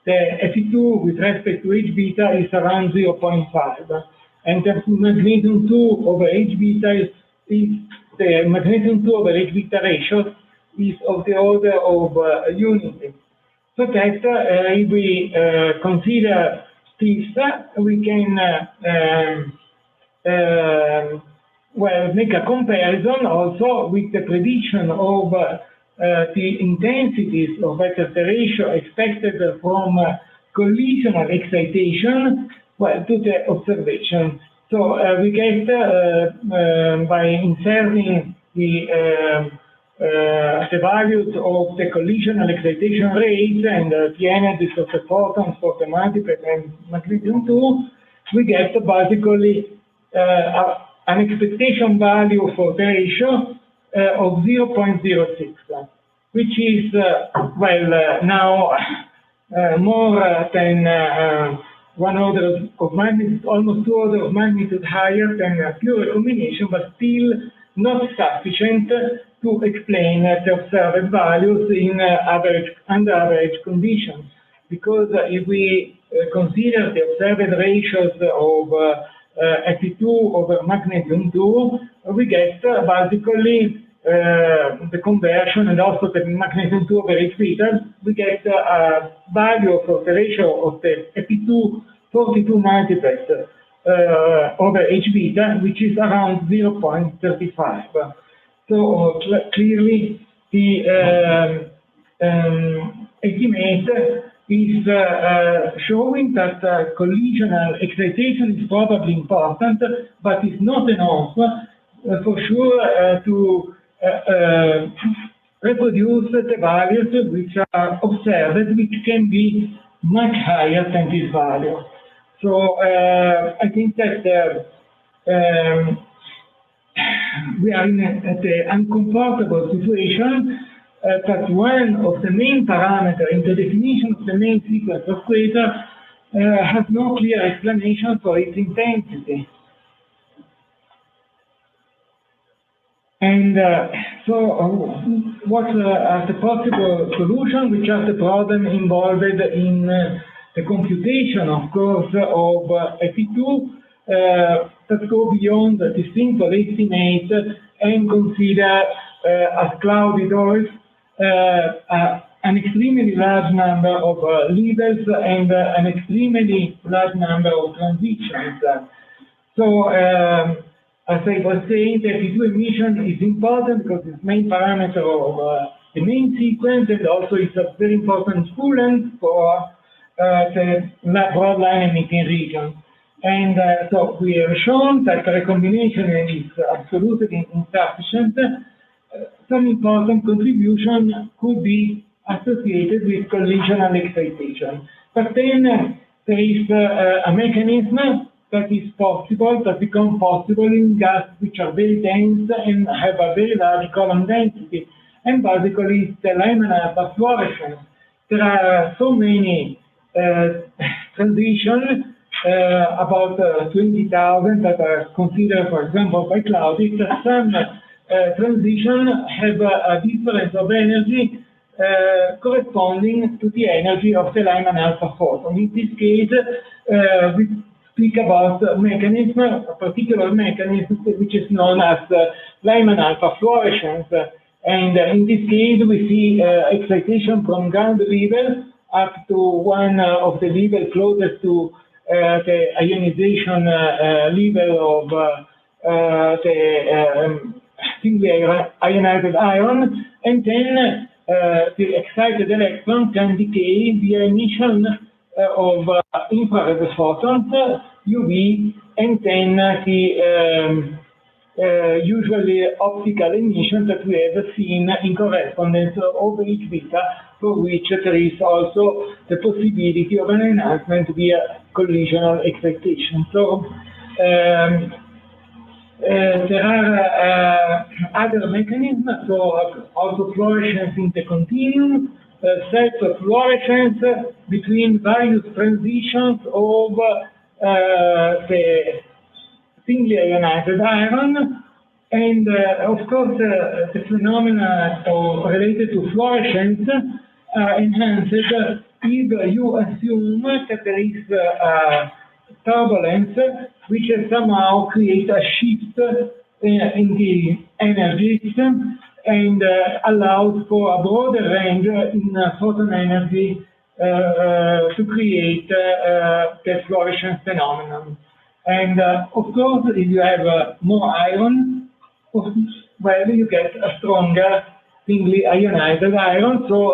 the Fe2 with respect to H beta is around 0.5, and the magnesium-2 over H beta is the magnesium-2 over H beta ratio is of the order of unity. So that if we consider this, we can well, make a comparison also with the prediction of the intensities of vector ratio expected from collisional excitation, well, to the observation. So we get by inserting the values of the collisional excitation rate and the energies of the photons for the multiplex and magnesium-2, we get basically an expectation value for the ratio of 0.06, which is, well, now more than 1 order of magnitude, almost 2 orders of magnitude higher than a pure recombination, but still not sufficient to explain the observed values in under average conditions. Because if we consider the observed ratios of Fe2 over magnesium-2, we get basically the conversion and also the magnesium-2 over H beta. We get a value for the ratio of the Fe2 42 multiplex over H beta, which is around 0.35. So clearly the estimate is showing that collisional excitation is probably important, but it's not enough for sure to reproduce the values which are observed, which can be much higher than this value. So I think that we are in an uncomfortable situation that one of the main parameters in the definition of the main sequence of quasar has no clear explanation for its intensity. And what are the possible solutions, which are the problem involved in the computation, of course, of FE2 that go beyond the simple estimate and consider as cloudy doors an extremely large number of levels and an extremely large number of transitions. So, as I was saying, the FE2 emission is important because it's main parameter of the main sequence, and also it's a very important coolant for the broad line emitting region. And so we have shown that the recombination is absolutely insufficient. Some important contribution could be associated with collisional excitation. But then there is a mechanism that is possible, that becomes possible in gases which are very dense and have a very large column density. And basically, it's the Lyman-alpha fluorescence. There are so many transitions, about 20,000 that are considered, for example, by Claudius, that some transitions have a difference of energy corresponding to the energy of the Lyman-alpha photon. In this case, we speak about a mechanism, a particular mechanism, which is known as Lyman-alpha fluorescence. And in this case, we see excitation from ground level up to one of the level closest to the ionization level of the singly ionized ion, and then the excited electron can decay via emission of infrared photons, UV, and then the usually optical emission that we have seen in correspondence of H beta, for which there is also the possibility of an enhancement via collisional excitation. So there are other mechanisms, so also fluorescence in the continuum, sets of fluorescence between various transitions of the singly ionized iron, and of course the phenomena related to fluorescence are enhanced if you assume that there is turbulence which somehow creates a shift in the energies and allows for a broader range in photon energy to create the fluorescence phenomenon. And of course, if you have more iron, well, you get a stronger singly ionized iron. So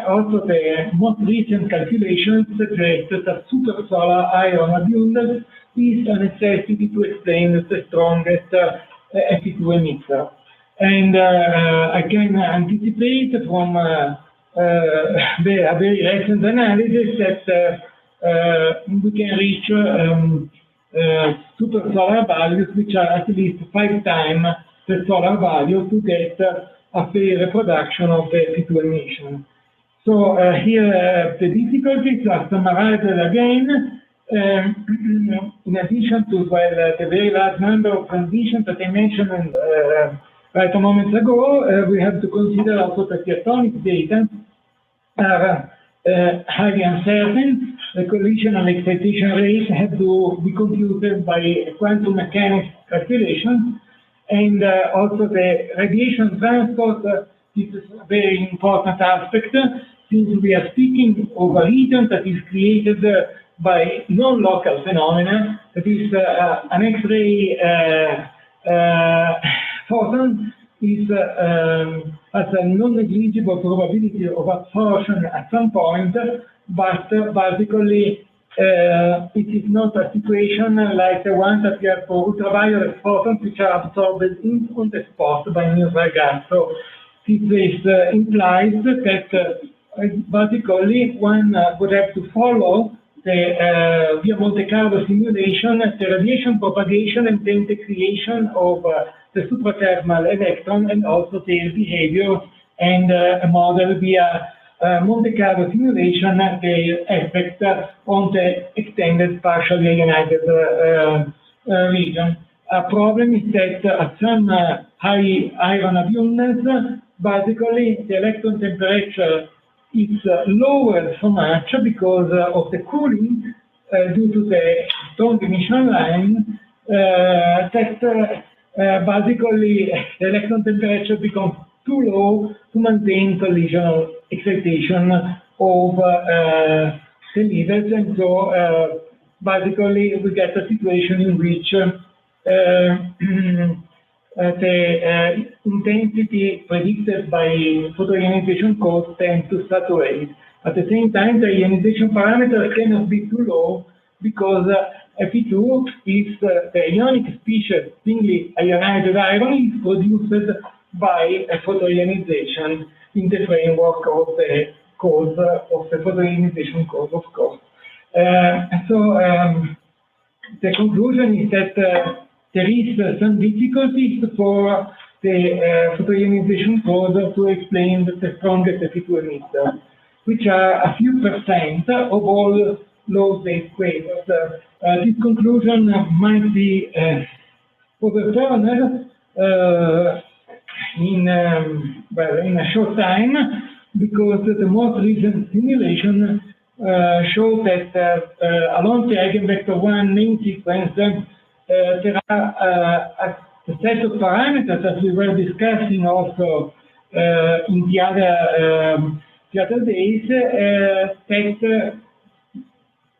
also the most recent calculations suggest that supersolar iron abundance is a necessity to explain the strongest FE2 emitter. And I can anticipate from a very recent analysis that we can reach supersolar values which are at least 5 times the solar value to get a fair reproduction of the FE2 emission. So here the difficulties are summarized again. In addition to the very large number of transitions that I mentioned right a moment ago, we have to consider also that the atomic data are highly uncertain. The collisional excitation rates have to be computed by quantum mechanics calculations, and also the radiation transport is a very important aspect, since we are speaking of a region that is created by non-local phenomena, that is, an X-ray photon has a non-negligible probability of absorption at some point, but basically it is not a situation like the one that we have for ultraviolet photons, which are absorbed on the spot by neutral gas. So this implies that basically one would have to follow the via Monte Carlo simulation, the radiation propagation and then the creation of the suprathermal electron and also their behavior, and model via Monte Carlo simulation the effect on the extended partially ionized region. A problem is that at some high iron abundance, basically the electron temperature is lowered so much because of the cooling due to the strong emission line that basically the electron temperature becomes too low to maintain collision excitation of the levels, and so basically we get a situation in which the intensity predicted by photoionization code tends to saturate. At the same time, the ionization parameter cannot be too low because Fe2 is the ionic species, thinly ionized iron, is produced by a photoionization in the framework of the code of the photoionization code, of course. The conclusion is that there is some difficulties for the photoionization code to explain the strongest Fe2 emitter, which are a few percent of all low-based quasars. This conclusion might be overturned in a short time, because the most recent simulation shows that along the eigenvector 1 main sequence, there are a set of parameters that we were discussing also in the other days that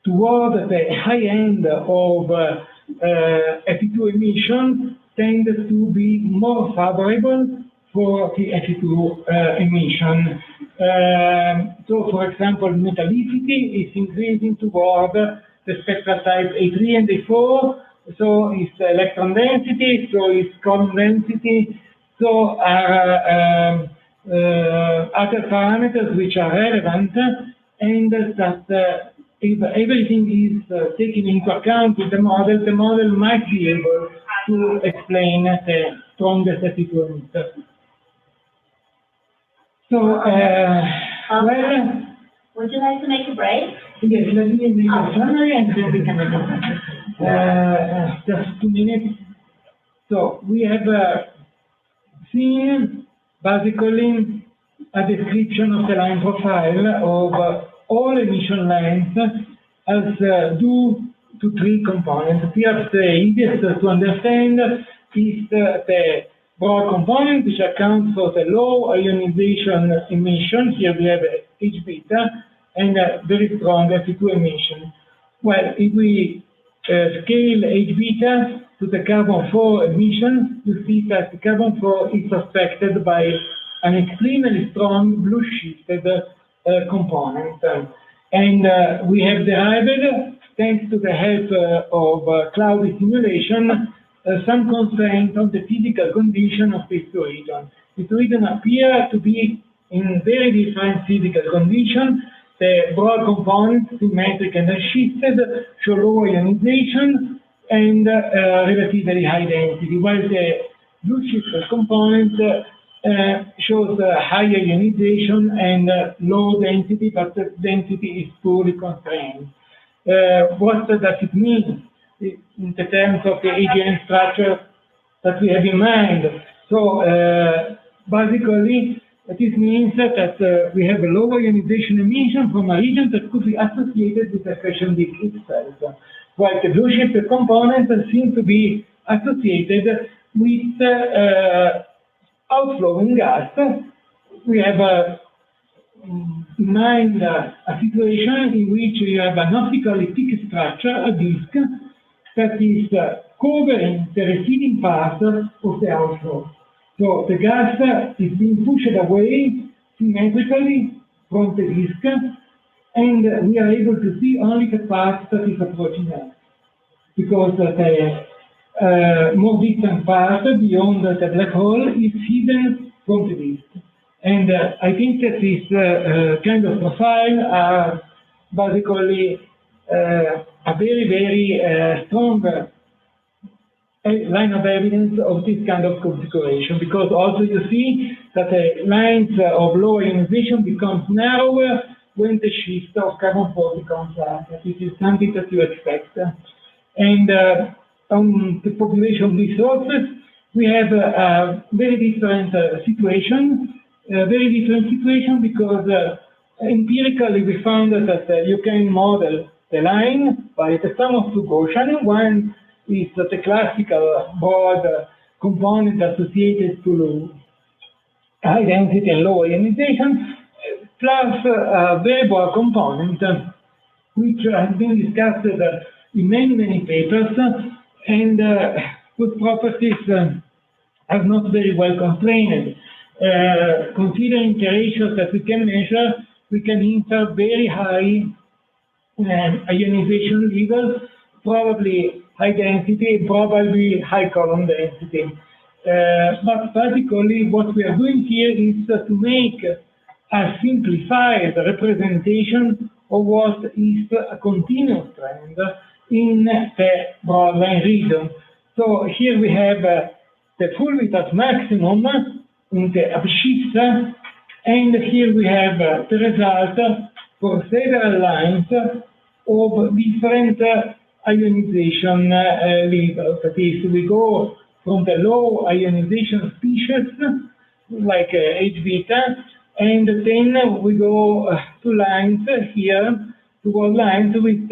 toward the high end of Fe2 emission tend to be more favorable for the Fe2 emission. So, for example, metallicity is increasing toward the spectral type A3 and A4. So is the electron density, so is column density, so are other parameters which are relevant, and that if everything is taken into account with the model might be able to explain the strongest Fe2 emitter. So, well, would you like to make a break? Yes, let me make a summary and then we can make a just 2 minutes. So we have seen basically a description of the line profile of all emission lines as due to 3 components. Perhaps the easiest to understand is the broad component, which accounts for the low ionization emission. Here we have H beta and a very strong Fe2 emission. Well, if we scale H beta to the carbon-4 emission, you see that the carbon-4 is affected by an extremely strong blue-shifted component. And we have derived, thanks to the help of cloudy simulation, some constraint on the physical condition of this region. This region appears to be in very different physical conditions. The broad components, symmetric and shifted, show low ionization and relatively high density, while the blue shifted component shows higher ionization and low density, but the density is poorly constrained. What does it mean in the terms of the AGN structure that we have in mind? So basically, this means that we have a lower ionization emission from a region that could be associated with the accretion disk itself, while the blue shifted components seem to be associated with outflowing gas. We have in mind a situation in which you have an optically thick structure, a disk, that is covering the receding part of the outflow. So the gas is being pushed away symmetrically from the disk, and we are able to see only the part that is approaching us, because the more distant part beyond the black hole is hidden from the disk. And I think that this kind of profile are basically a very, very strong line of evidence of this kind of configuration, because also you see that the lines of low ionization becomes narrower when the shift of carbon-4 becomes larger. This is something that you expect. And on the population resources, we have a very different situation. Because empirically we found that you can model the line by the sum of two Gaussian. One is the classical broad component associated to high density and low ionization, plus a very broad component, which has been discussed in many, many papers, and whose properties are not very well constrained. Considering the ratios that we can measure, we can infer very high ionization levels, probably high density, probably high column density. But basically what we are doing here is to make a simplified representation of what is a continuous trend in the broadline region. So here we have the full width at maximum in the abscissa, and here we have the result for several lines of different ionization levels. That is, we go from the low ionization species, like H beta, and then we go to lines here, toward lines with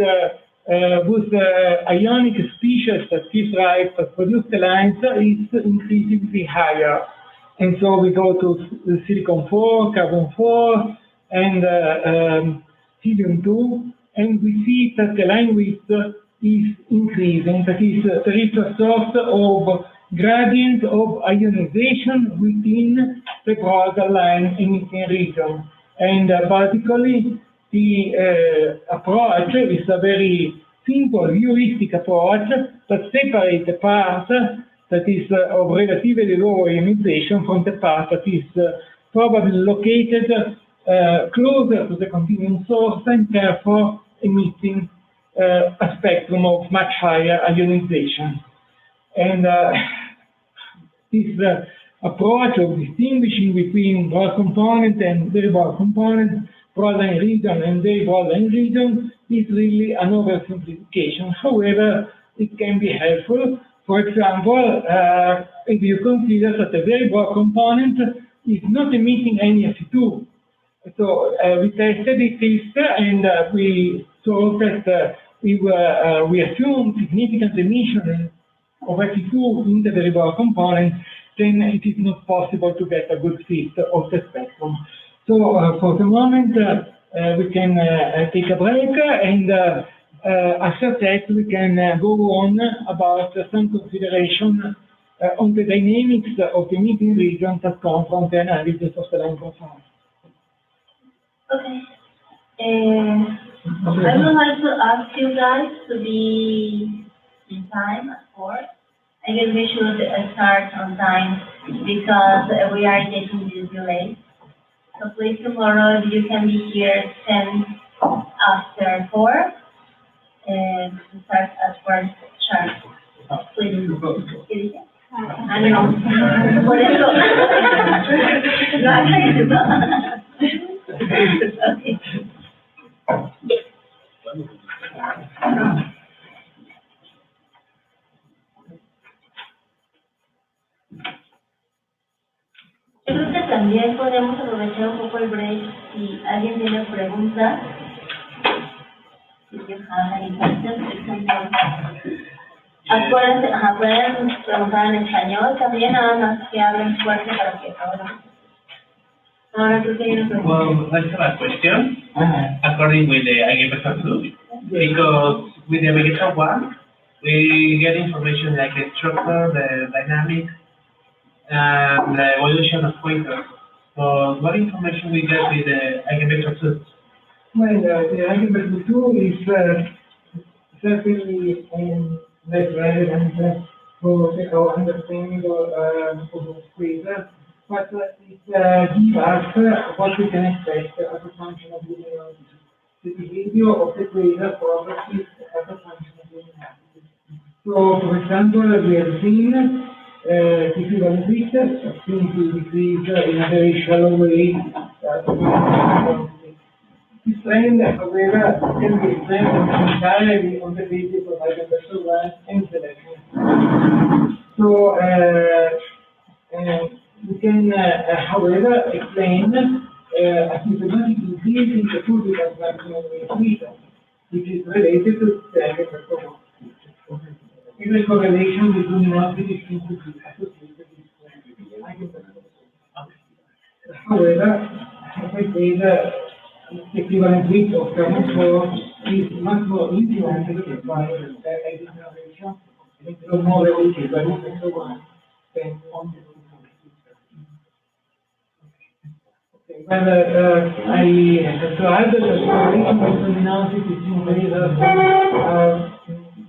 ionic species that gives rise to produce the lines is increasingly higher. And so we go to silicon 4, carbon 4, and helium-2, and we see that the line width is increasing. That is, there is a sort of gradient of ionization within the broader line emitting region. And basically, the approach is a very simple heuristic approach that separates the part that is of relatively low ionization from the part that is probably located closer to the continuum source and therefore emitting a spectrum of much higher ionization. And this approach of distinguishing between broad component and very broad component, broadline region and very broadline region, is really an oversimplification. However, it can be helpful. For example, if you consider that a very broad component is not emitting any Fe2. So we tested it, and we saw that we assume significant emission of Fe2 in the very broad component, then it is not possible to get a good fit of the spectrum. So for the moment, we can take a break, and after that we can go on about some consideration on the dynamics of the emitting regions that come from the analysis of the line profile. Okay. I would like to ask you guys to be in time at 4. I guess we should start on time because we are getting this delay. So please tomorrow you can be here 10 after 4 and start at 4 sharp. Please. I don't know. Por eso. No hagas eso. Okay. Yo creo que también podemos aprovechar un poco el break si alguien tiene preguntas. If you have any questions, you can acuérdense, pueden preguntar en español también, nada más que hablen fuerte para que todos Well, let's have a question. According with the eigenvector 2, because with the vector 1, we get information like the structure, the dynamics, and the evolution of pointers. So what information we get with the eigenvector 2? Well, the eigenvector 2 is certainly less relevant for our understanding of quasars, but it gives us what we can expect as a function of luminosity. The behavior of the quasar properties as a function of luminosity. So, for example, we have seen equivalent distance seem to decrease in a very shallow way. This trend, however, can be explained entirely on the basis of eigenvector 1 and selection. So, we can, however, explain a systematic increase in the physical maximum freedom, which is related to the eigenvector 1. In the correlation with luminosity seems to be associated with eigenvector 1. However, as I said, the equivalent width of thermal force is much more influenced by the eigenvector and it's more related by vector 1 than on the luminosity. Okay, well, I have to add that the correlation with luminosity simulators are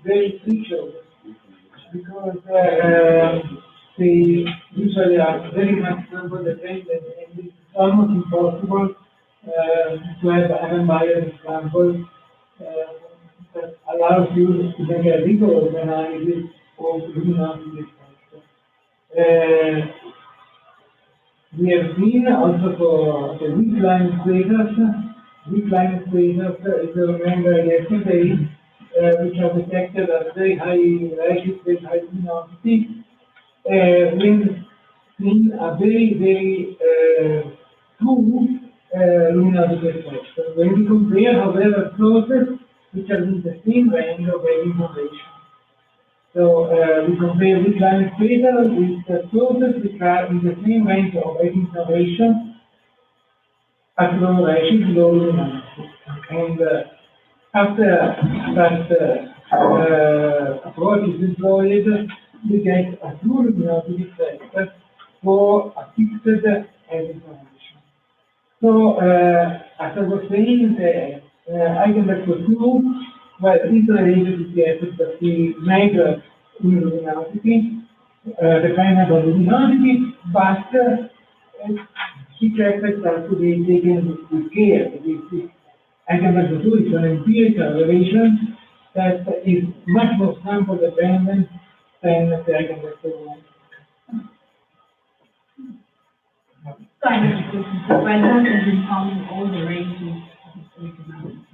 very crucial because they usually are very much sample dependent and it's almost impossible to have an unbiased sample that allows you to make a rigorous analysis of luminosity effect. We have seen also for the weak-line quasars, if you remember yesterday, which are detected at very high radius, very high luminosity, when seen a very true luminosity effect. So when we compare, however, sources which are in the same range of information. So we compare weak-line quasars with the sources which are in the same range of information at low ratios, low luminosity. And after that approach is employed, we get a true luminosity effect for a fixed information. So, as I was saying, the eigenvector 2, well, is related to the effect of the measure in luminosity, dependent on luminosity, but each effect has to be taken with care. This eigenvector 2 is an empirical relation that is much more sample dependent than the eigenvector 1. So I have a question. So by that has been found in all the ranges of economics.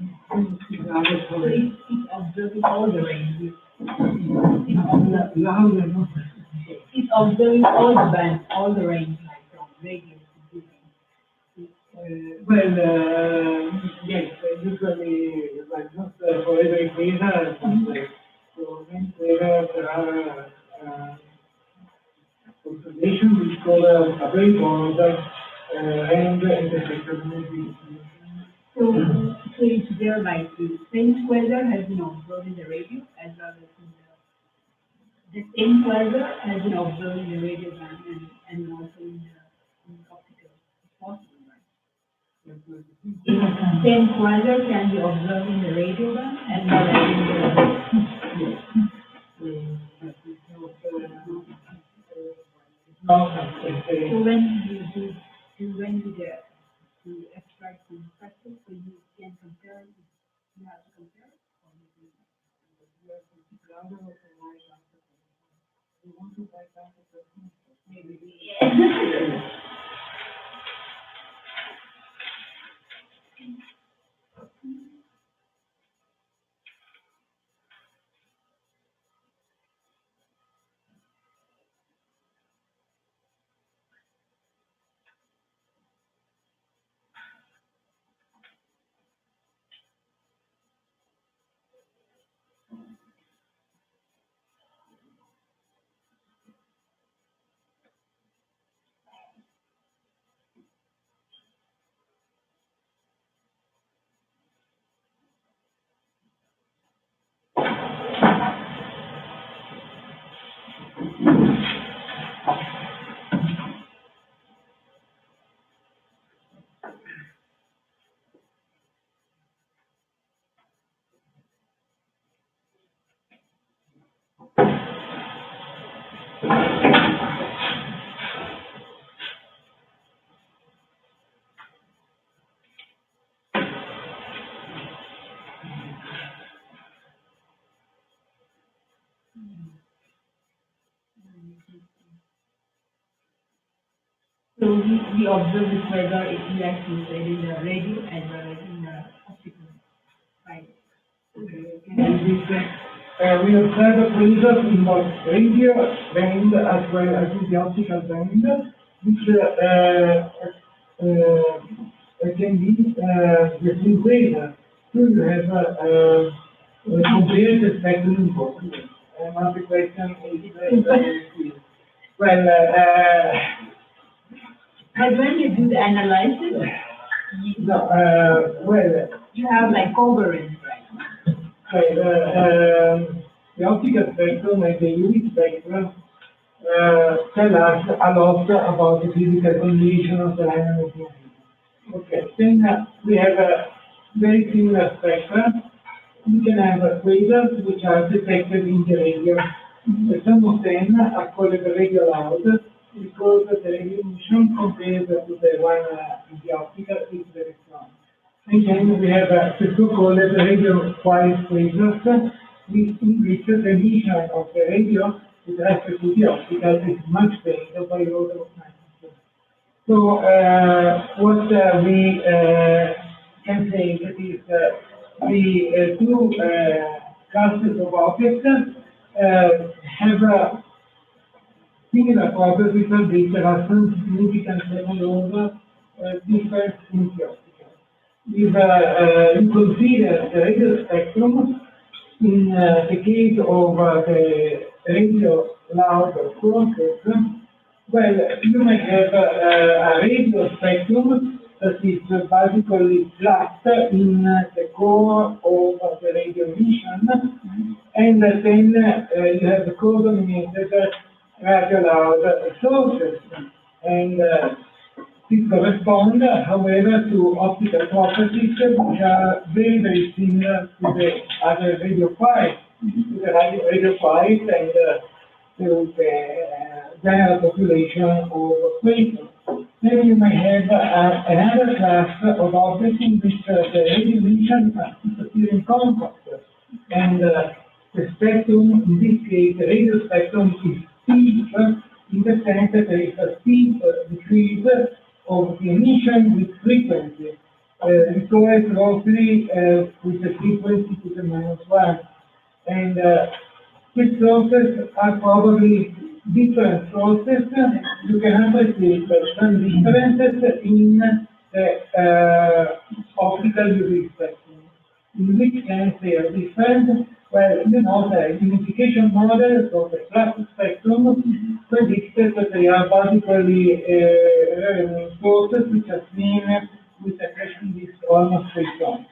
So it's observing all the ranges. It's observing all the bands, all the range, like from radio to Yes, usually, like not for every quasar, so many quasars there are observations which cover a very broad range in the spectral distribution. So it's there like the same quasar has been observed in the radio as well as in the same quasar has been observed in the radio band and also in the optical. It's possible, right? The same quasar can be observed in the radio band as well as in the So when you get to extract some spectrum, so you can compare it, you have to compare it, or you can maybe So we observe this weather if we actually in the radio as well as in the optical side. We observe quasars in both radio band as well as in the optical band, which can be the same quasar. So you have compared the spectrum in both. Now the question is clear. Well, But when you do the analysis, well, you have like covariance, right? the optical spectrum and the UV spectrum tell us a lot about the physical condition of the line of movement. Okay, then we have a very similar spectrum. We can have quasars which are detected in the radio. Some of them are called radio loud because the radio emission compared to the one in the optical is very strong. And then we have the so-called radio quiet quasars, in which the emission of the radio with respect to the optical is much fainter by order of magnitude. So what we can say that is the two classes of objects have similar properties, but there are some significant level of difference in the optical. If you consider the radio spectrum, in the case of the radio loud process, well, you may have a radio spectrum that is basically flat in the core of the radio emission, and then you have the coordinated radio loud sources. And these correspond, however, to optical properties which are very, very similar to the other radio quiet, to the radio quiet and to the general population of quasars. Then you may have another class of objects in which the radio emission is appearing compact, and the spectrum, in this case, the radio spectrum is steep in the sense that there is a steep decrease of the emission with frequency. It goes roughly with the frequency to the -1. And these sources are probably different sources. You can appreciate some differences in the optical UV spectrum. In which sense they are different? Well, you know, the unification model of the classic spectrum predicted that they are basically sources which are seen with a accretion disk almost straight on.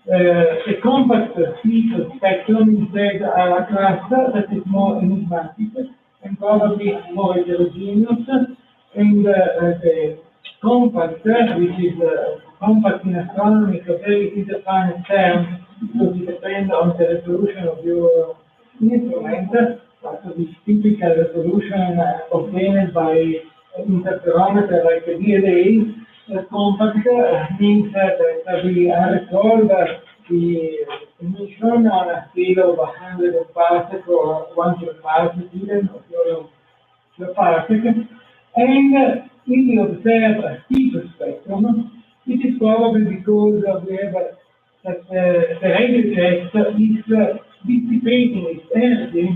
The compact speed spectrum instead are a class that is more enigmatic and probably more heterogeneous, and the compact, which is compact in astronomy, is a very indefinite term, because it depends on the resolution of your instrument, but this typical resolution obtained by interferometer like a DLA. Compact means that we resolve the emission on a scale of 100 parsec or 1 parsec even of your parsec. And if we observe a steep spectrum, it is probably because we have that the radio jet is dissipating its energy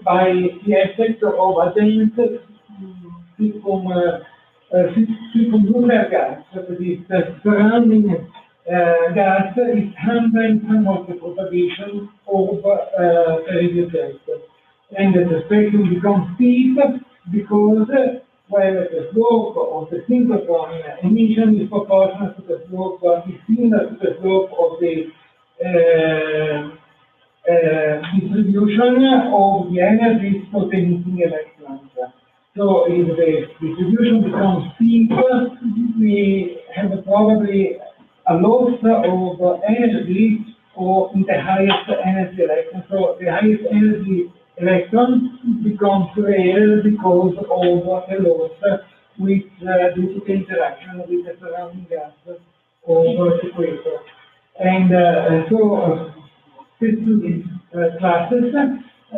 by the effect of a dense circumlunar gas. That is, the surrounding gas is hampering somewhat the propagation of the radio jet. And the spectrum becomes steep because well, the slope of the synchrotron emission is proportional to the slope, is similar to the slope of the distribution of the energy for the emitting electrons. So if the distribution becomes steep, we have probably a loss of energy or in the highest energy electron. So the highest energy electron becomes rare because of a loss with due to the interaction with the surrounding gas over the equator. And so these two classes,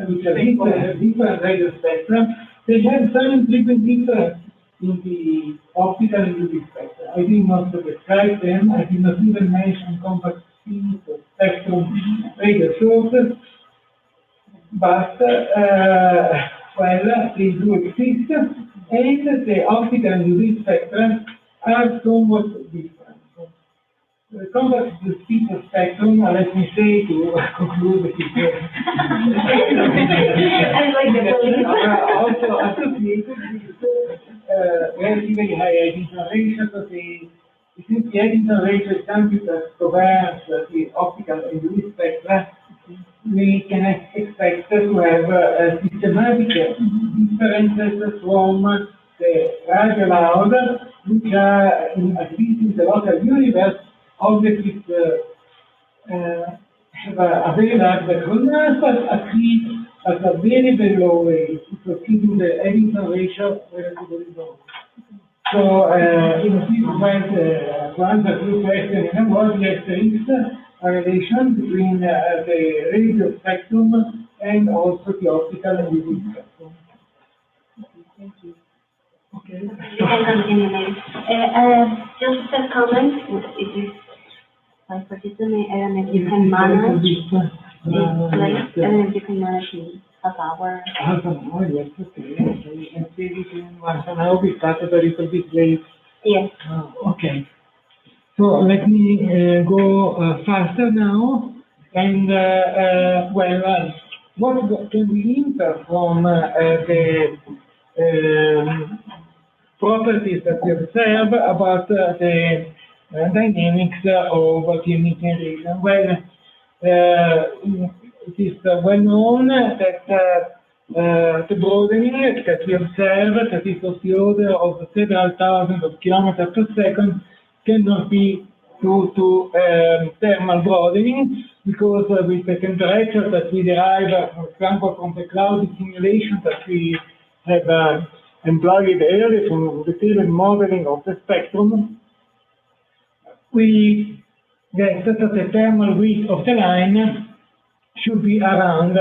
which are different radio spectrum, they have some frequent difference in the optical and UV spectra. I did not describe them. I did not even mention compact field spectrum radio sources, but well, they do exist, and the optical and UV spectra are somewhat different. The compact speed spectrum, let me say to conclude the situation. I like the Also associated with relatively high Eddington ratio, so since the Eddington ratio is something that governs the optical and UV spectra, we can expect to have systematic differences from the radio loud, which are, at least in the local universe, objects have a very large background mass, but at least at a very, very low rate, so keeping the Eddington ratio relatively low. So, in this point, to answer your question, in a word, yes, there is a relation between the radio spectrum and also the optical and UV spectrum. Thank you. Okay. You can continue maybe. Just a comment, if you, like, particularly, I don't know if you can manage this place, I don't know if you can manage in half hour. Half an hour, yes, okay. So you can say between 1 hour, we started a little bit late. Yes. Okay. So let me go faster now. And, well, what can we infer from the properties that we observe about the dynamics of the emitting region? Well, it is well known that the broadening that we observe, that is of the order of several thousands of kilometers per second, cannot be due to thermal broadening, because with the temperature that we derive, for example, from the cloudy simulation that we have employed earlier from the detailed modeling of the spectrum, we get that the thermal width of the line should be around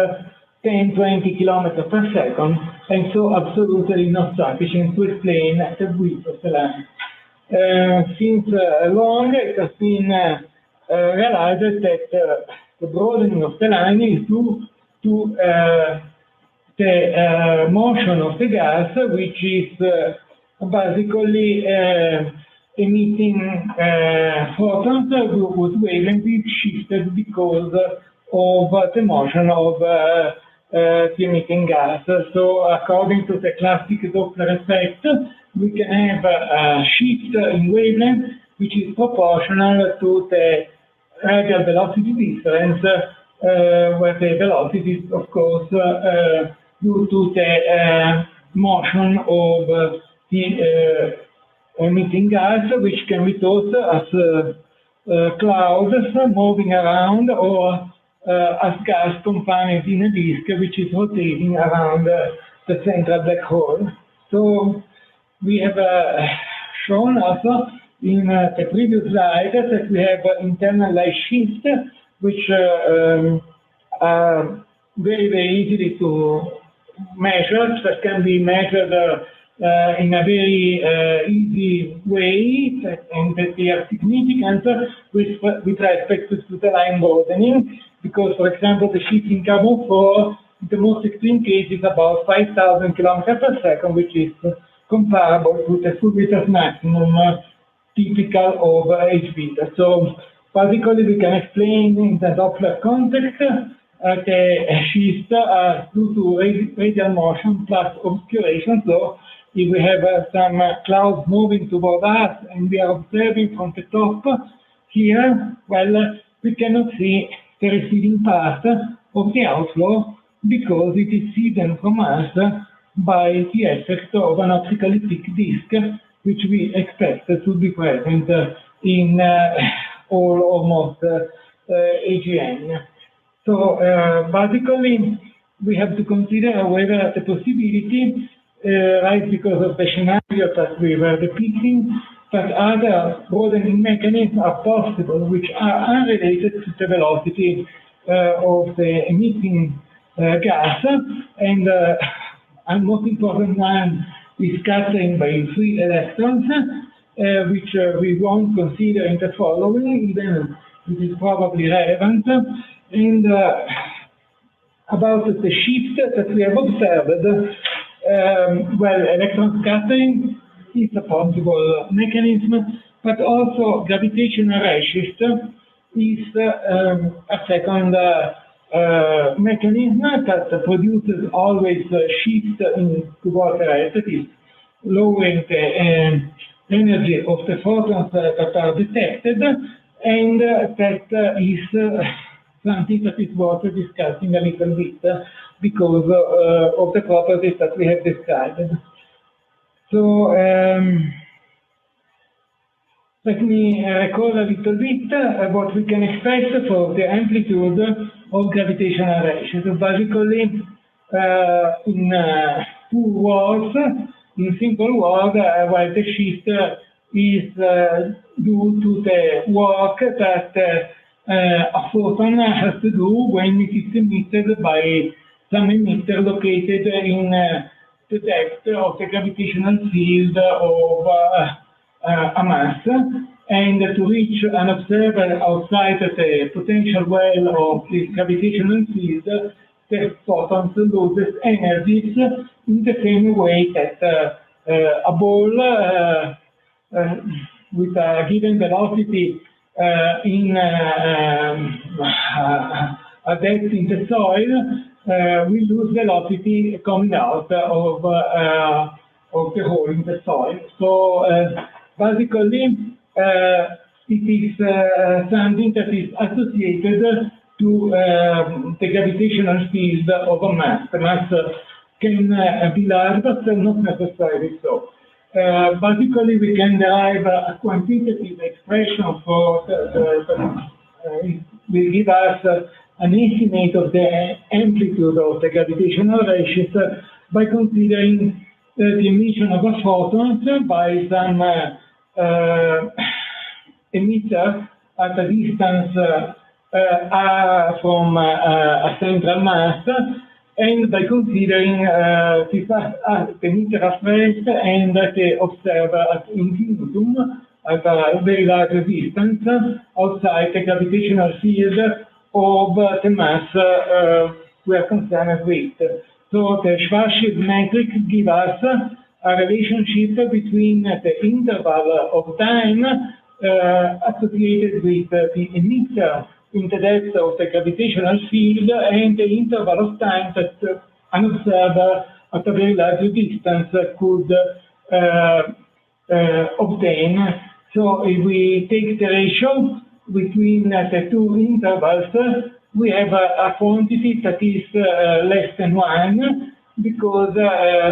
10-20 kilometers per second, and so absolutely not sufficient to explain the width of the line. Since long, it has been realized that the broadening of the line is due to the motion of the gas, which is basically emitting photons whose wavelength is shifted because of the motion of the emitting gas. So according to the classic Doppler effect, we can have a shift in wavelength which is proportional to the radial velocity difference, where the velocity is, of course, due to the motion of the emitting gas, which can be thought as clouds moving around, or as gas confined in a disk which is rotating around the central black hole. So we have shown also in the previous slide that we have internal light shifts, which are very, very easily to measure, that can be measured in a very easy way, and that they are significant with respect to the line broadening, because, for example, the shift in carbon-4, the most extreme case is about 5,000 kilometers per second, which is comparable to the full Witter's maximum typical of H-beta. So, basically, we can explain in the Doppler context the shift due to radial motion plus obscuration. So, if we have some clouds moving toward us and we are observing from the top here, well, we cannot see the receding part of the outflow because it is hidden from us by the effect of an optically thick disk, which we expect to be present in almost AGN. So basically, we have to consider, however, the possibility, right, because of the scenario that we were depicting, that other broadening mechanisms are possible, which are unrelated to the velocity of the emitting gas, and most important one is scattering by free electrons, which we won't consider in the following, even it is probably relevant. And about the shift that we have observed, well, electron scattering is a possible mechanism, but also gravitational redshift is a second mechanism that produces always a shift in toward the right, that is lowering the energy of the photons that are detected, and that is something that is worth discussing a little bit because of the properties that we have described. So let me recall a little bit what we can expect for the amplitude of gravitational rays. So basically, in two words, in simple words, while the shift is due to the work that a photon has to do when it is emitted by some emitter located in the depth of the gravitational field of a mass, and to reach an observer outside the potential well of this gravitational field, the photons loses energies in the same way that a ball with a given velocity in a depth in the soil will lose velocity coming out of the hole in the soil. So basically, it is something that is associated to the gravitational field of a mass. The mass can be large, but not necessarily so. Basically, we can derive a quantitative expression for it will give us an estimate of the amplitude of the gravitational redshift by considering the emission of a photon by some emitter at a distance from a central mass, and by considering the emitter at rest and the observer at infinitum, at a very large distance outside the gravitational field of the mass we are concerned with. So the Schwarzschild metric gives us a relationship between the interval of time associated with the emitter in the depth of the gravitational field and the interval of time that an observer at a very large distance could obtain. So if we take the ratio between the two intervals, we have a quantity that is less than 1, because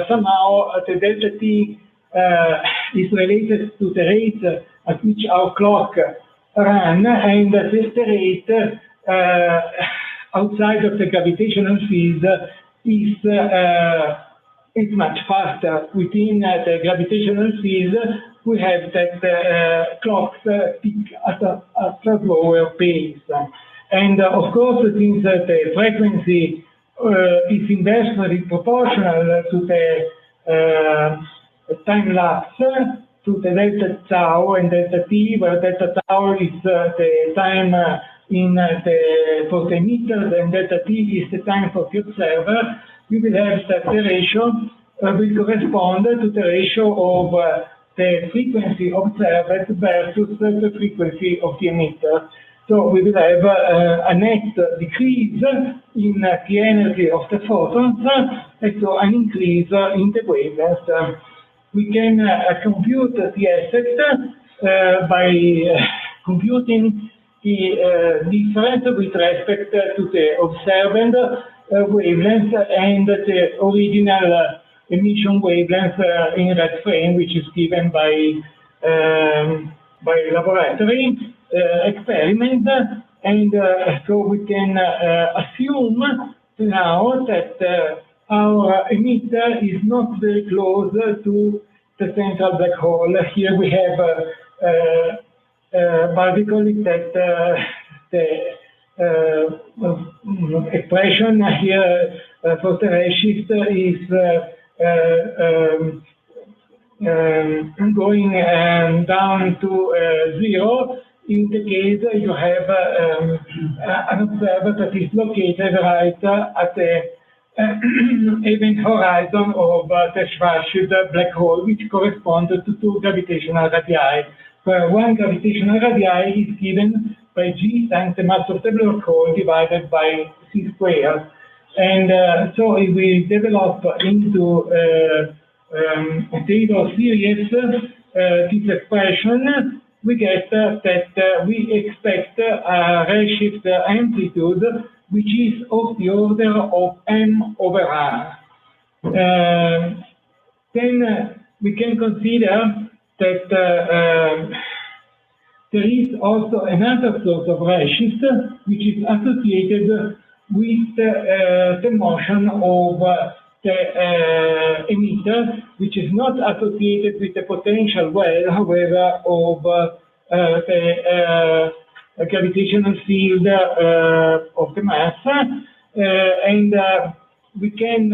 somehow the delta t is related to the rate at which our clock runs, and the rate outside of the gravitational field is much faster. Within the gravitational field, we have that clocks tick at a slower pace. And of course, since the frequency is inversely proportional to the time lapse, to the delta tau and delta t, where delta tau is the time for the emitter and delta t is the time for the observer, we will have that the ratio will correspond to the ratio of the frequency observed versus the frequency of the emitter. So we will have a net decrease in the energy of the photons, and so an increase in the wavelength. We can compute the effect by computing the difference with respect to the observed wavelength and the original emission wavelength in red frame, which is given by laboratory experiment, and so we can assume now that our emitter is not very close to the central black hole. Here we have basically that the expression here for the redshift is going down to 0 in the case you have an observer that is located right at the event horizon of the Schwarzschild black hole, which corresponds to 2 gravitational radii, where 1 gravitational radii is given by g times the mass of the black hole divided by c squared. And so if we develop into a Taylor series this expression, we get that we expect a redshift amplitude which is of the order of m over r. Then we can consider that there is also another source of redshift which is associated with the motion of the emitter, which is not associated with the potential well, however, of the gravitational field of the mass, and we can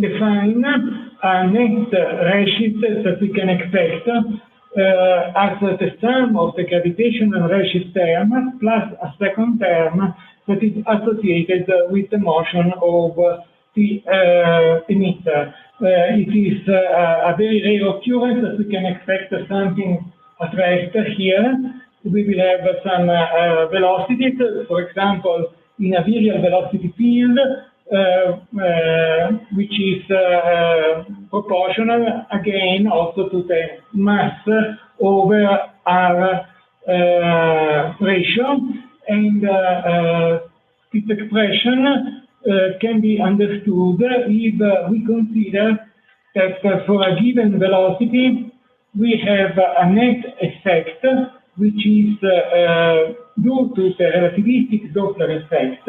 define a net redshift that we can expect as the sum of the gravitational redshift term plus a second term that is associated with the motion of the emitter. It is a very rare occurrence that we can expect something at rest here. We will have some velocities, for example, in a virial velocity field, which is proportional again also to the mass over r ratio, and this expression can be understood if we consider that for a given velocity we have a net effect which is due to the relativistic Doppler effect,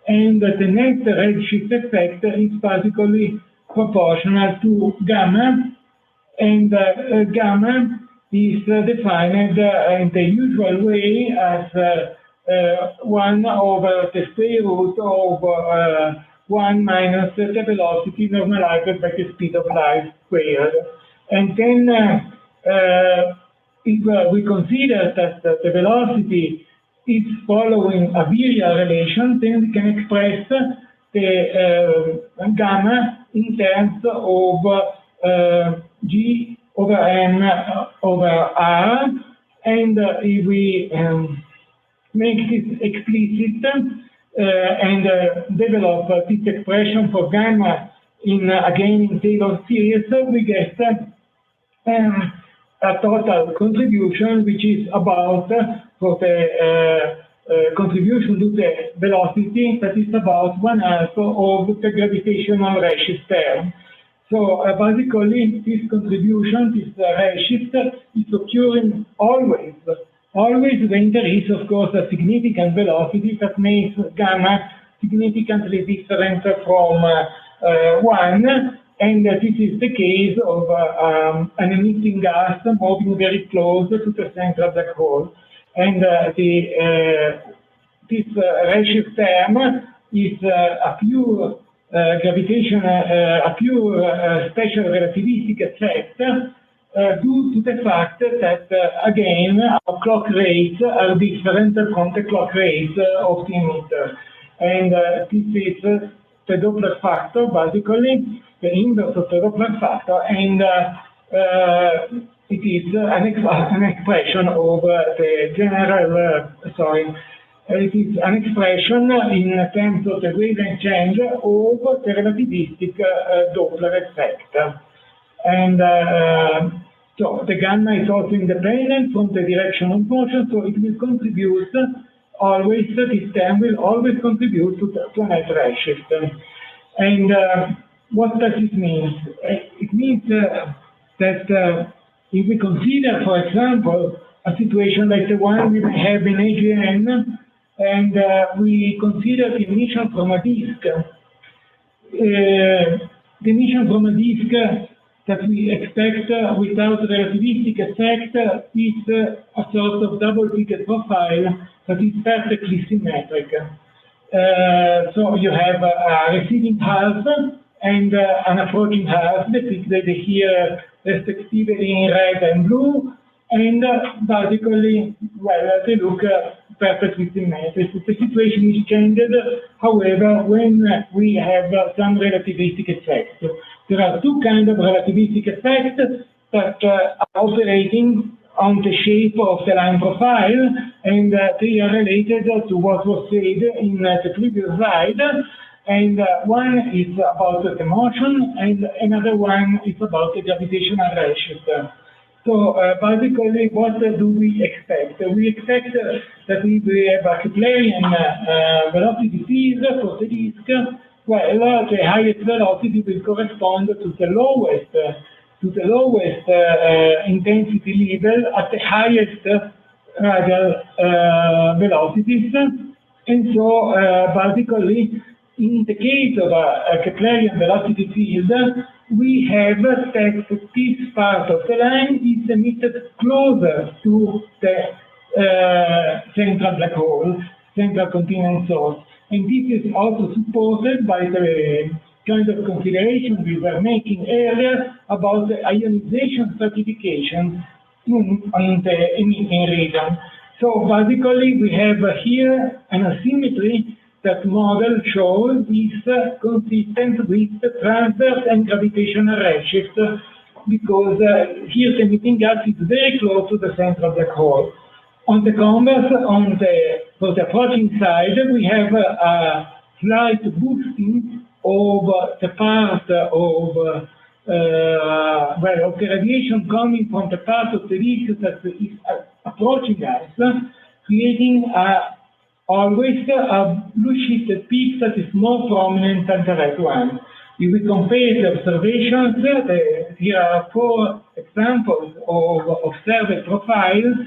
and the net redshift effect is particularly proportional to gamma, and gamma is defined in the usual way as 1 over the square root of 1 minus the velocity normalized by the speed of light squared. And then if we consider that the velocity is following a virial relation, then we can express the gamma in terms of g over m over r, and if we make this explicit and develop this expression for gamma in again in Taylor series, we get a total contribution which is about, for the contribution to the velocity, that is about 1/2 of the gravitational redshift term. So basically this contribution, this redshift, is occurring always when there is, of course, a significant velocity that makes gamma significantly different from 1. And this is the case of an emitting gas moving very close to the central black hole. And this redshift term is a pure a pure special relativistic effect due to the fact that, again, our clock rates are different from the clock rates of the emitter. And this is the Doppler factor, basically, the inverse of the Doppler factor, and it is an expression of the general, it is an expression in terms of the wavelength change of the relativistic Doppler effect. And so the gamma is also independent from the direction of motion, so it will contribute always, this term will always contribute to a net redshift. And what does it mean? It means that if we consider, for example, a situation like the one we have in AGN, and we consider the emission from a disk, the emission from a disk that we expect without relativistic effect is a sort of double-ticket profile that is perfectly symmetric. So you have a receiving half and an approaching house depicted here respectively in red and blue, and basically, well, they look perfectly symmetric. The situation is changed, however, when we have some relativistic effects. There are two kinds of relativistic effects that are operating on the shape of the line profile, and they are related to what was said in the previous slide. And one is about the motion, and another one is about the gravitational redshift. So basically, what do we expect? We expect that we will have a Keplerian velocity field for the disk. Well, the highest velocity will correspond to the lowest intensity level at the highest radial velocities. And so basically, in the case of a Keplerian velocity field, we have that this part of the line is emitted closer to the central black hole, central continuum source. And this is also supported by the kind of consideration we were making earlier about the ionization stratification in the emitting region. So basically, we have here an asymmetry that model shows is consistent with the transverse and gravitational redshift, because here the emitting gas is very close to the central black hole. On the converse, for the approaching side, we have a slight boosting of the part of the radiation coming from the part of the disk that is approaching us, creating always a blue-shifted peak that is more prominent than the red one. If we compare the observations, here are 4 examples of observed profiles.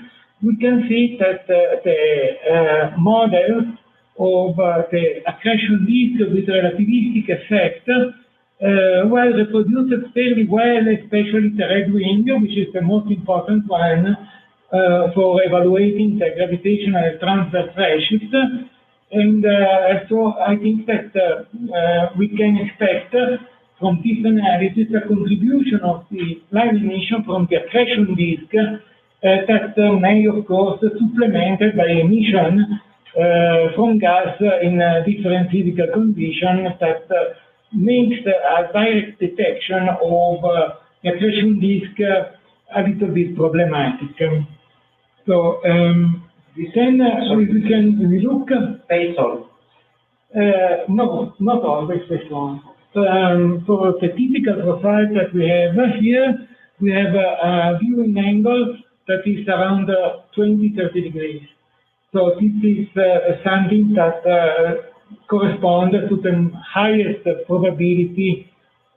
We can see that the model of the accretion disk with relativistic effect reproduced fairly well, especially the red wing, which is the most important one for evaluating the gravitational transverse redshift. And so I think that we can expect from this analysis a contribution of the line emission from the accretion disk that may, of course, supplemented by emission from gas in different physical conditions that makes a direct detection of the accretion disk a little bit problematic. So then we look Based on? no, not always based on. For the typical profile that we have here, we have a viewing angle that is around 20-30 degrees. So this is something that corresponds to the highest probability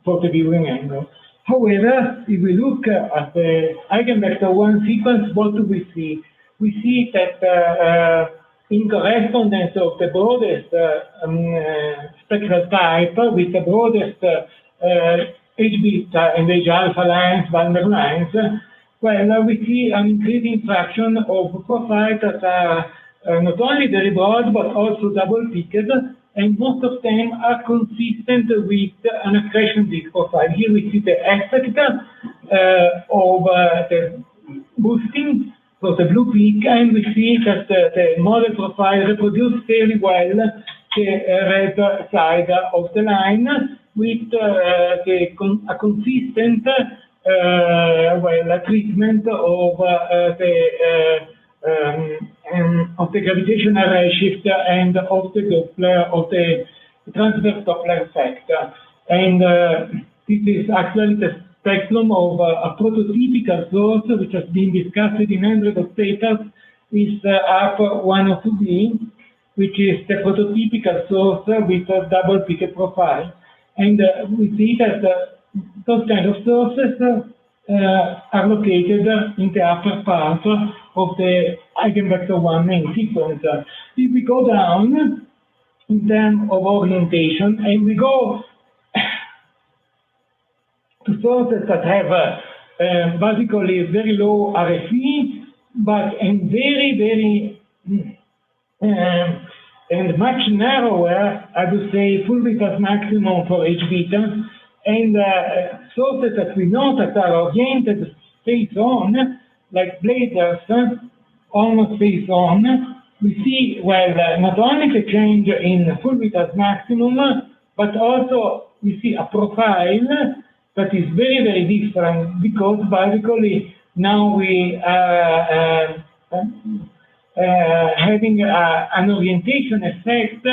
for the viewing angle. However, if we look at the eigenvector 1 sequence, what do we see? We see that in correspondence of the broadest spectral type with the broadest H beta and H alpha lines, Balmer lines, well, we see an increasing fraction of profiles that are not only very broad, but also double-peaked, and most of them are consistent with an accretion disk profile. Here we see the effect of the boosting for the blue peak, and we see that the model profile reproduces fairly well the red side of the line with a consistent treatment of the gravitational redshift and of the Doppler, of the transverse Doppler effect. And this is actually the spectrum of a prototypical source which has been discussed in hundreds of papers is ARP-102b, which is the prototypical source with a double peaked profile. And we see that those kind of sources are located in the upper part of the eigenvector 1 main sequence. If we go down in terms of orientation and we go to sources that have basically very low RFE, but and very, very and much narrower, I would say, full Vitas maximum for H beta, and sources that we know that are oriented face on, like blazars, almost face on, we see, well, not only the change in full Vitas maximum, but also we see a profile that is very, very different, because basically now we are having an orientation effect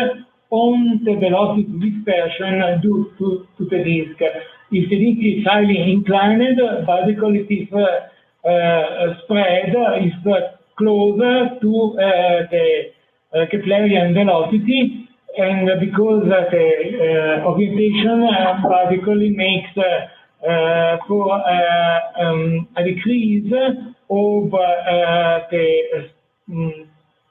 on the velocity dispersion due to the disk. If the disk is highly inclined, basically this spread is closer to the Keplerian velocity, and because the orientation basically makes for a decrease of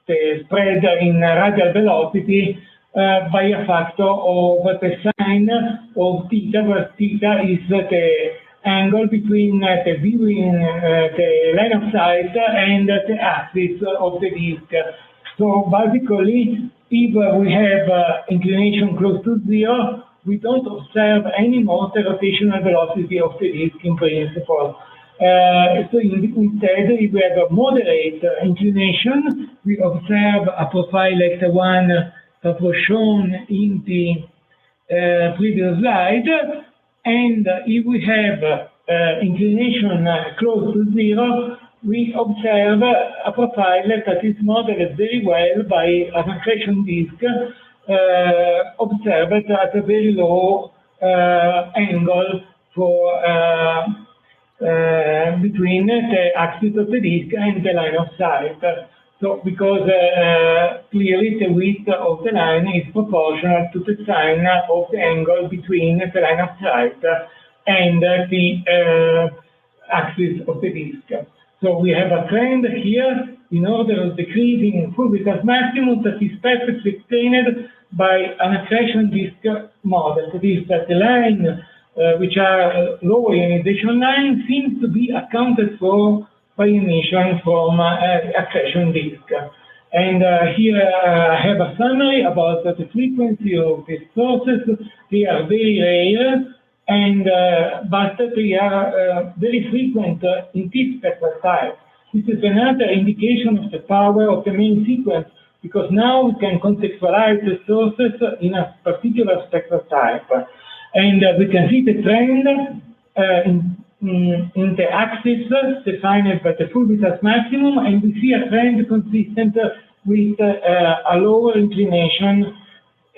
the spread in radial velocity by a factor of the sine of theta, where theta is the angle between the viewing the line of sight and the axis of the disk. So basically, if we have inclination close to zero, we don't observe anymore the rotational velocity of the disk in principle. So instead, if we have a moderate inclination, we observe a profile like the one that was shown in the previous slide. And if we have inclination close to zero, we observe a profile that is modeled very well by an accretion disk observed at a very low angle for between the axis of the disk and the line of sight. So, because clearly the width of the line is proportional to the sine of the angle between the line of sight and the axis of the disk. So we have a trend here in order of decreasing full Vitas maximum that is perfectly explained by an accretion disk model. That is, that the line which are lower ionization lines seems to be accounted for by emission from accretion disk. And here I have a summary about the frequency of these sources. They are very rare, and but they are very frequent in this spectral type. This is another indication of the power of the main sequence, because now we can contextualize the sources in a particular spectral type. And we can see the trend in the axis defined by the full Vitas maximum, and we see a trend consistent with a lower inclination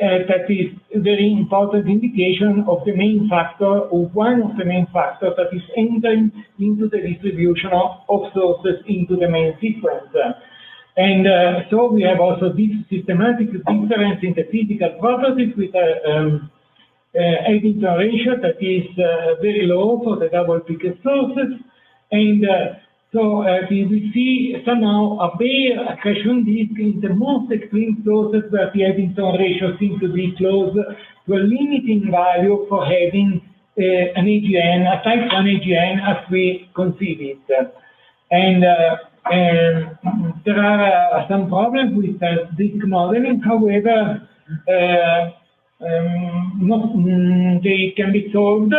that is a very important indication of the main factor, or one of the main factors that is entering into the distribution of sources into the main sequence. And so we have also this systematic difference in the physical properties with Eddington ratio that is very low for the double peaked sources, and so we see somehow a bare accretion disk in the most extreme sources where the Eddington ratio seems to be close to a limiting value for having an AGN, a type 1 AGN as we conceive it. And there are some problems with disk modeling, however, they can be solved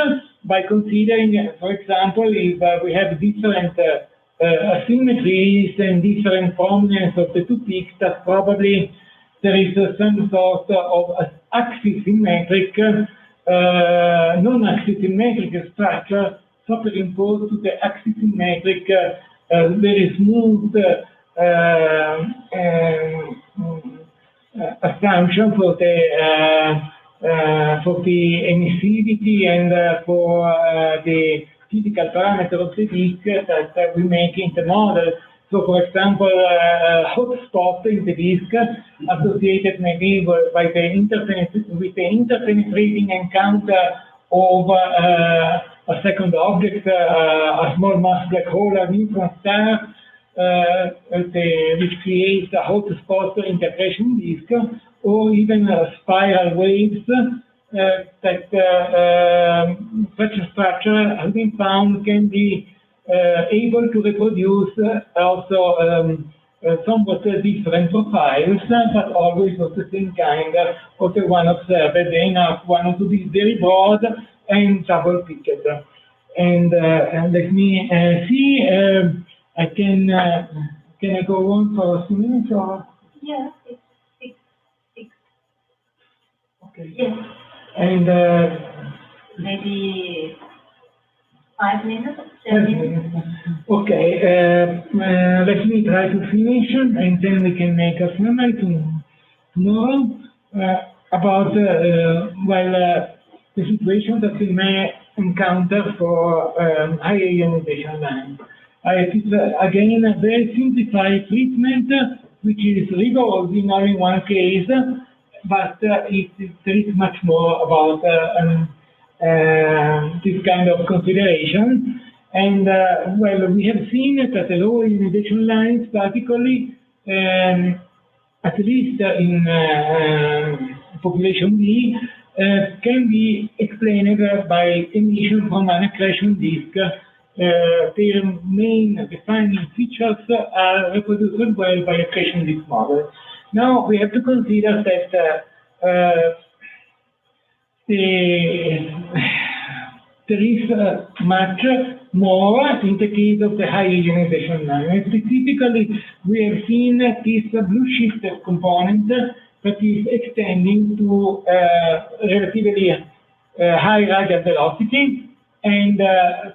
by considering, for example, if we have different asymmetries and different prominence of the two peaks, that probably there is some sort of axis symmetric, non-axis symmetric structure superimposed to the axis symmetric, very smooth assumption for the emissivity and for the physical parameter of the disk that we make in the model. So, for example, hot spot in the disk associated maybe with the interpenetrating encounter of a second object, a small mass black hole, a neutron star, which creates a hot spot in the accretion disk, or even spiral waves that such a structure has been found can be able to reproduce also somewhat different profiles, but always of the same kind of the one observed, the enough one to be very broad and double-peaked. And let me see, I can I go on for a few minutes or? Yeah, six. Okay. Yes. And Maybe 5 minutes, 7 minutes. Okay, let me try to finish and then we can make a summary tomorrow about the situation that we may encounter for high ionization lines. It is again a very simplified treatment which is rigorous in only one case, but there is much more about this kind of consideration. And well, we have seen that the low ionization lines, particularly at least in population B, can be explained by emission from an accretion disk. Their main defining features are reproduced well by accretion disk model. Now we have to consider that there is much more in the case of the high ionization line. Specifically, we have seen this blue shifted component that is extending to relatively high radial velocity. And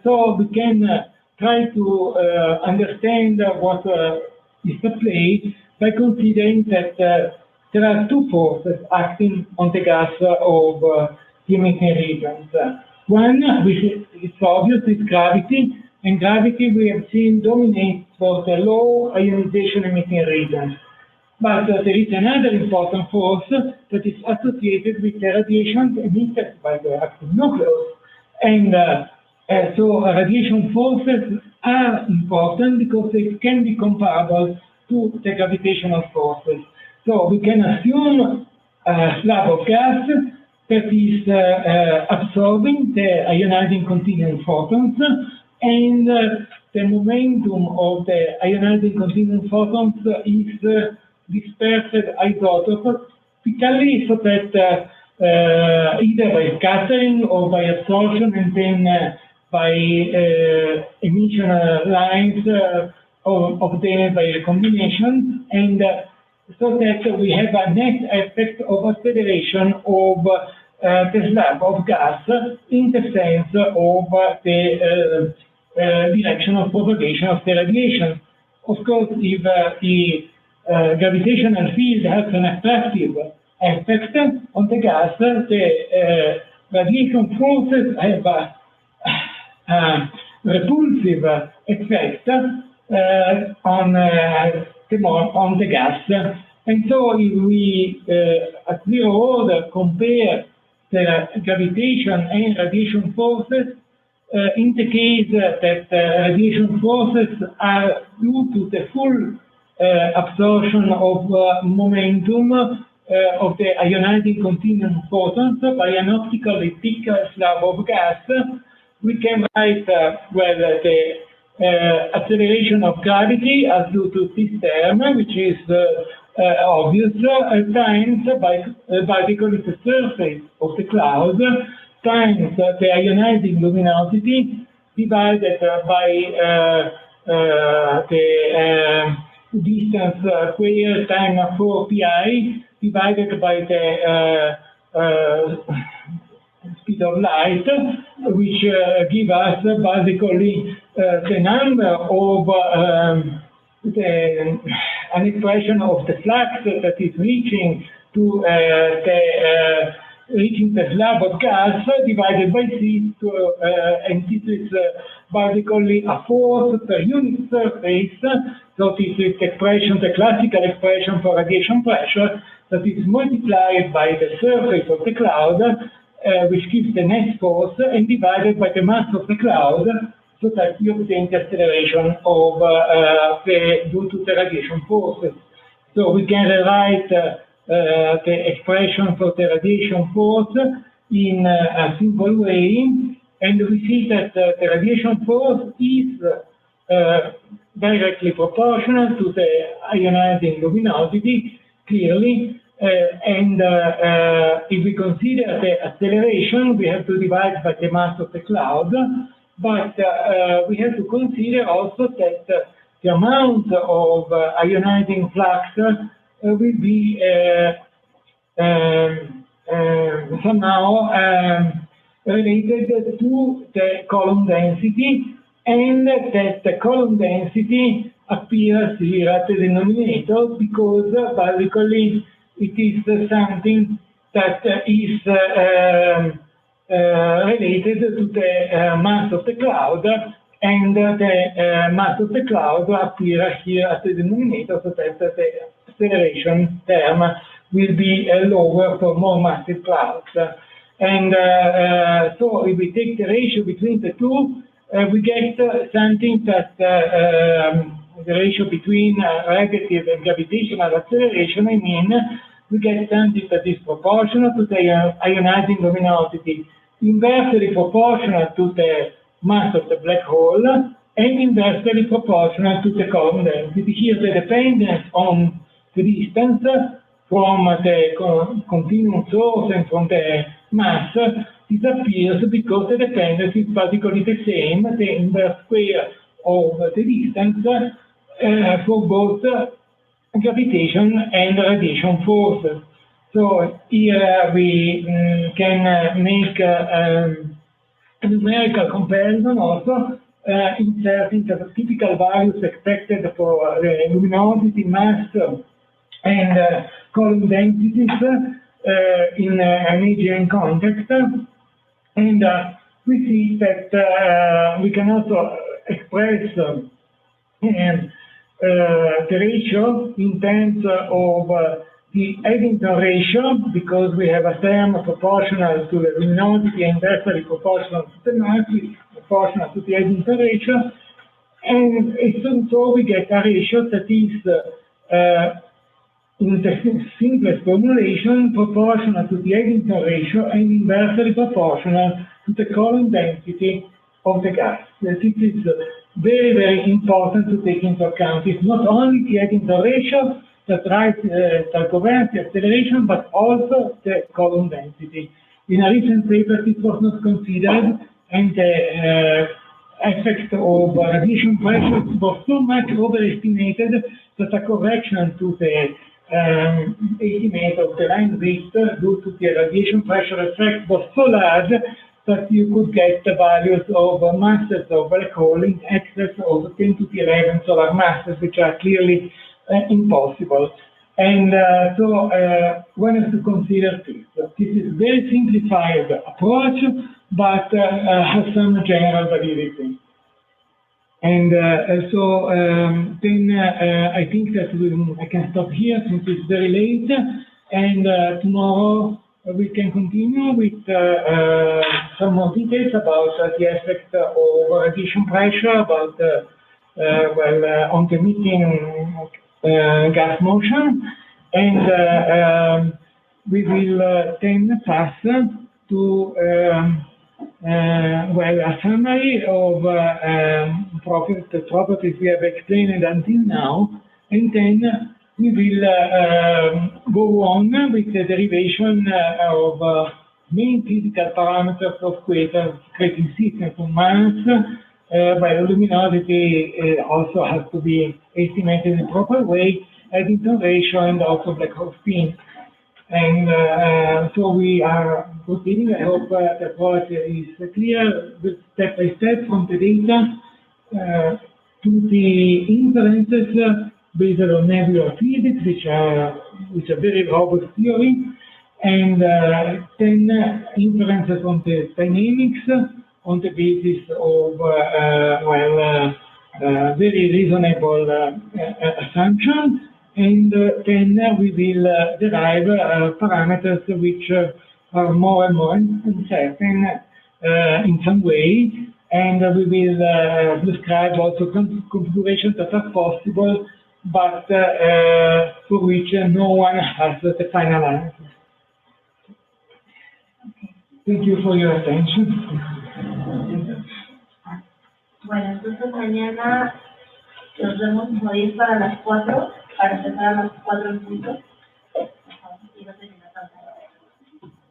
so we can try to understand what is at play by considering that there are two forces acting on the gas of the emitting regions. One, which is obvious, is gravity, and gravity we have seen dominates for the low ionization emitting regions. But there is another important force that is associated with the radiation emitted by the active nucleus. And so radiation forces are important because they can be comparable to the gravitational forces. So we can assume a slab of gas that is absorbing the ionizing continuum photons, and the momentum of the ionizing continuum photons is dispersed isotopically, so that either by scattering or by absorption and then by emission lines obtained by recombination, and so that we have a net effect of acceleration of the slab of gas in the sense of the direction of propagation of the radiation. Of course, if the gravitational field has an attractive effect on the gas, the radiation forces have a repulsive effect on the gas. And so if we at zero order compare the gravitation and radiation forces, in the case that radiation forces are due to the full absorption of momentum of the ionizing continuum photons by an optically thick slab of gas, we can write, well, the acceleration of gravity as due to this term, which is obvious, times by particle at the surface of the cloud, times the ionizing luminosity, divided by the distance square times 4pi, divided by the speed of light, which give us basically the number of an expression of the flux that is reaching to reaching the slab of gas divided by c, and this is basically a force per unit surface. So this is the expression, the classical expression for radiation pressure, that is multiplied by the surface of the cloud, which gives the net force, and divided by the mass of the cloud, so that you obtain the acceleration of due to the radiation forces. So we can rewrite the expression for the radiation force in a simple way, and we see that the radiation force is directly proportional to the ionizing luminosity, clearly. If we consider the acceleration, we have to divide by the mass of the cloud, but we have to consider also that the amount of ionizing flux will be somehow related to the column density, and that the column density appears here at the denominator because basically it is something that is related to the mass of the cloud, and the mass of the cloud appears here at the denominator, so that the acceleration term will be lower for more massive clouds. And so if we take the ratio between the two, we get something that the ratio between radiative and gravitational acceleration, I mean, we get something that is proportional to the ionizing luminosity, inversely proportional to the mass of the black hole, and inversely proportional to the column density. Here, the dependence on the distance from the continuum source and from the mass disappears because the dependence is basically the same, the inverse square of the distance for both gravitation and radiation forces. So here we can make a numerical comparison also, inserting the typical values expected for the luminosity, mass, and column densities in an AGN context. And we see that we can also express the ratio in terms of the Eddington ratio, because we have a term proportional to the luminosity and inversely proportional to the mass, proportional to the Eddington ratio. And so we get a ratio that is in the simplest formulation, proportional to the Eddington ratio and inversely proportional to the column density of the gas. This is very, very important to take into account. It's not only the Eddington ratio that drives governs the acceleration, but also the column density. In a recent paper, this was not considered, and the effect of radiation pressure was so much overestimated that a correction to the estimate of the line width due to the radiation pressure effect was so large that you could get the values of masses of black hole in excess of 10 to the 11 solar masses, which are clearly impossible. And so one has to consider this. This is a very simplified approach, but has some general validity. And so then I think that I can stop here since it's very late, and tomorrow we can continue with some more details about the effect of radiation pressure, about on the emitting gas motion, and we will then pass to a summary of the properties we have explained until now, and then we will go on with the derivation of main physical parameters of creating systems of mass. By luminosity also has to be estimated in a proper way, Eddington ratio, and also black hole spin. And so we are proceeding. I hope the approach is clear, step by step from the data to the inferences based on nebular physics, which are very robust theory, and then inferences on the dynamics on the basis of very reasonable assumptions. And then we will derive parameters which are more and more uncertain in some way, and we will describe also configurations that are possible, but for which no one has the final answer. Thank you for your attention. Bueno, entonces mañana Nos vemos como 10 para las 4, para empezar a las 4 en punto. Y no termina tanto.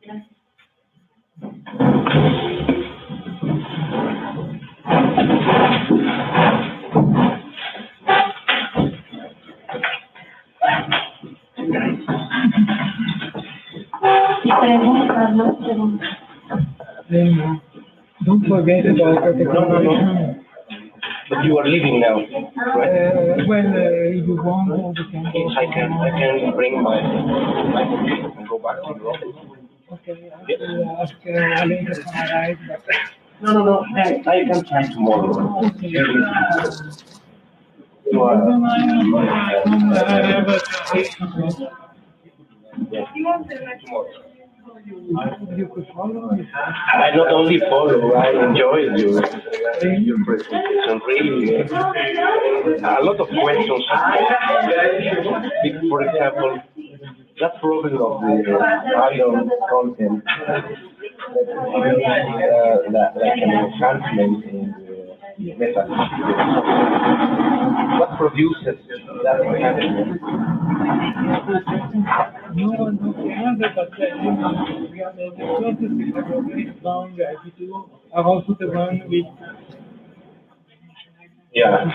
Gracias. Preguntas. Don't forget about the declaration. But you are leaving now, right? If you want, we can go. I can bring my computer and go back to your office. Okay, I will ask Alain to summarize, but No. I can try tomorrow. You are, yes, tomorrow. you could follow me. I not only follow, I enjoyed your presentation. Really, a lot of questions. For example, that problem of the iron content, like an enhancement in the metal. What produces that enhancement? No one knows the answer, but we are the sources because we're very strong. IPT are also the one with Yeah.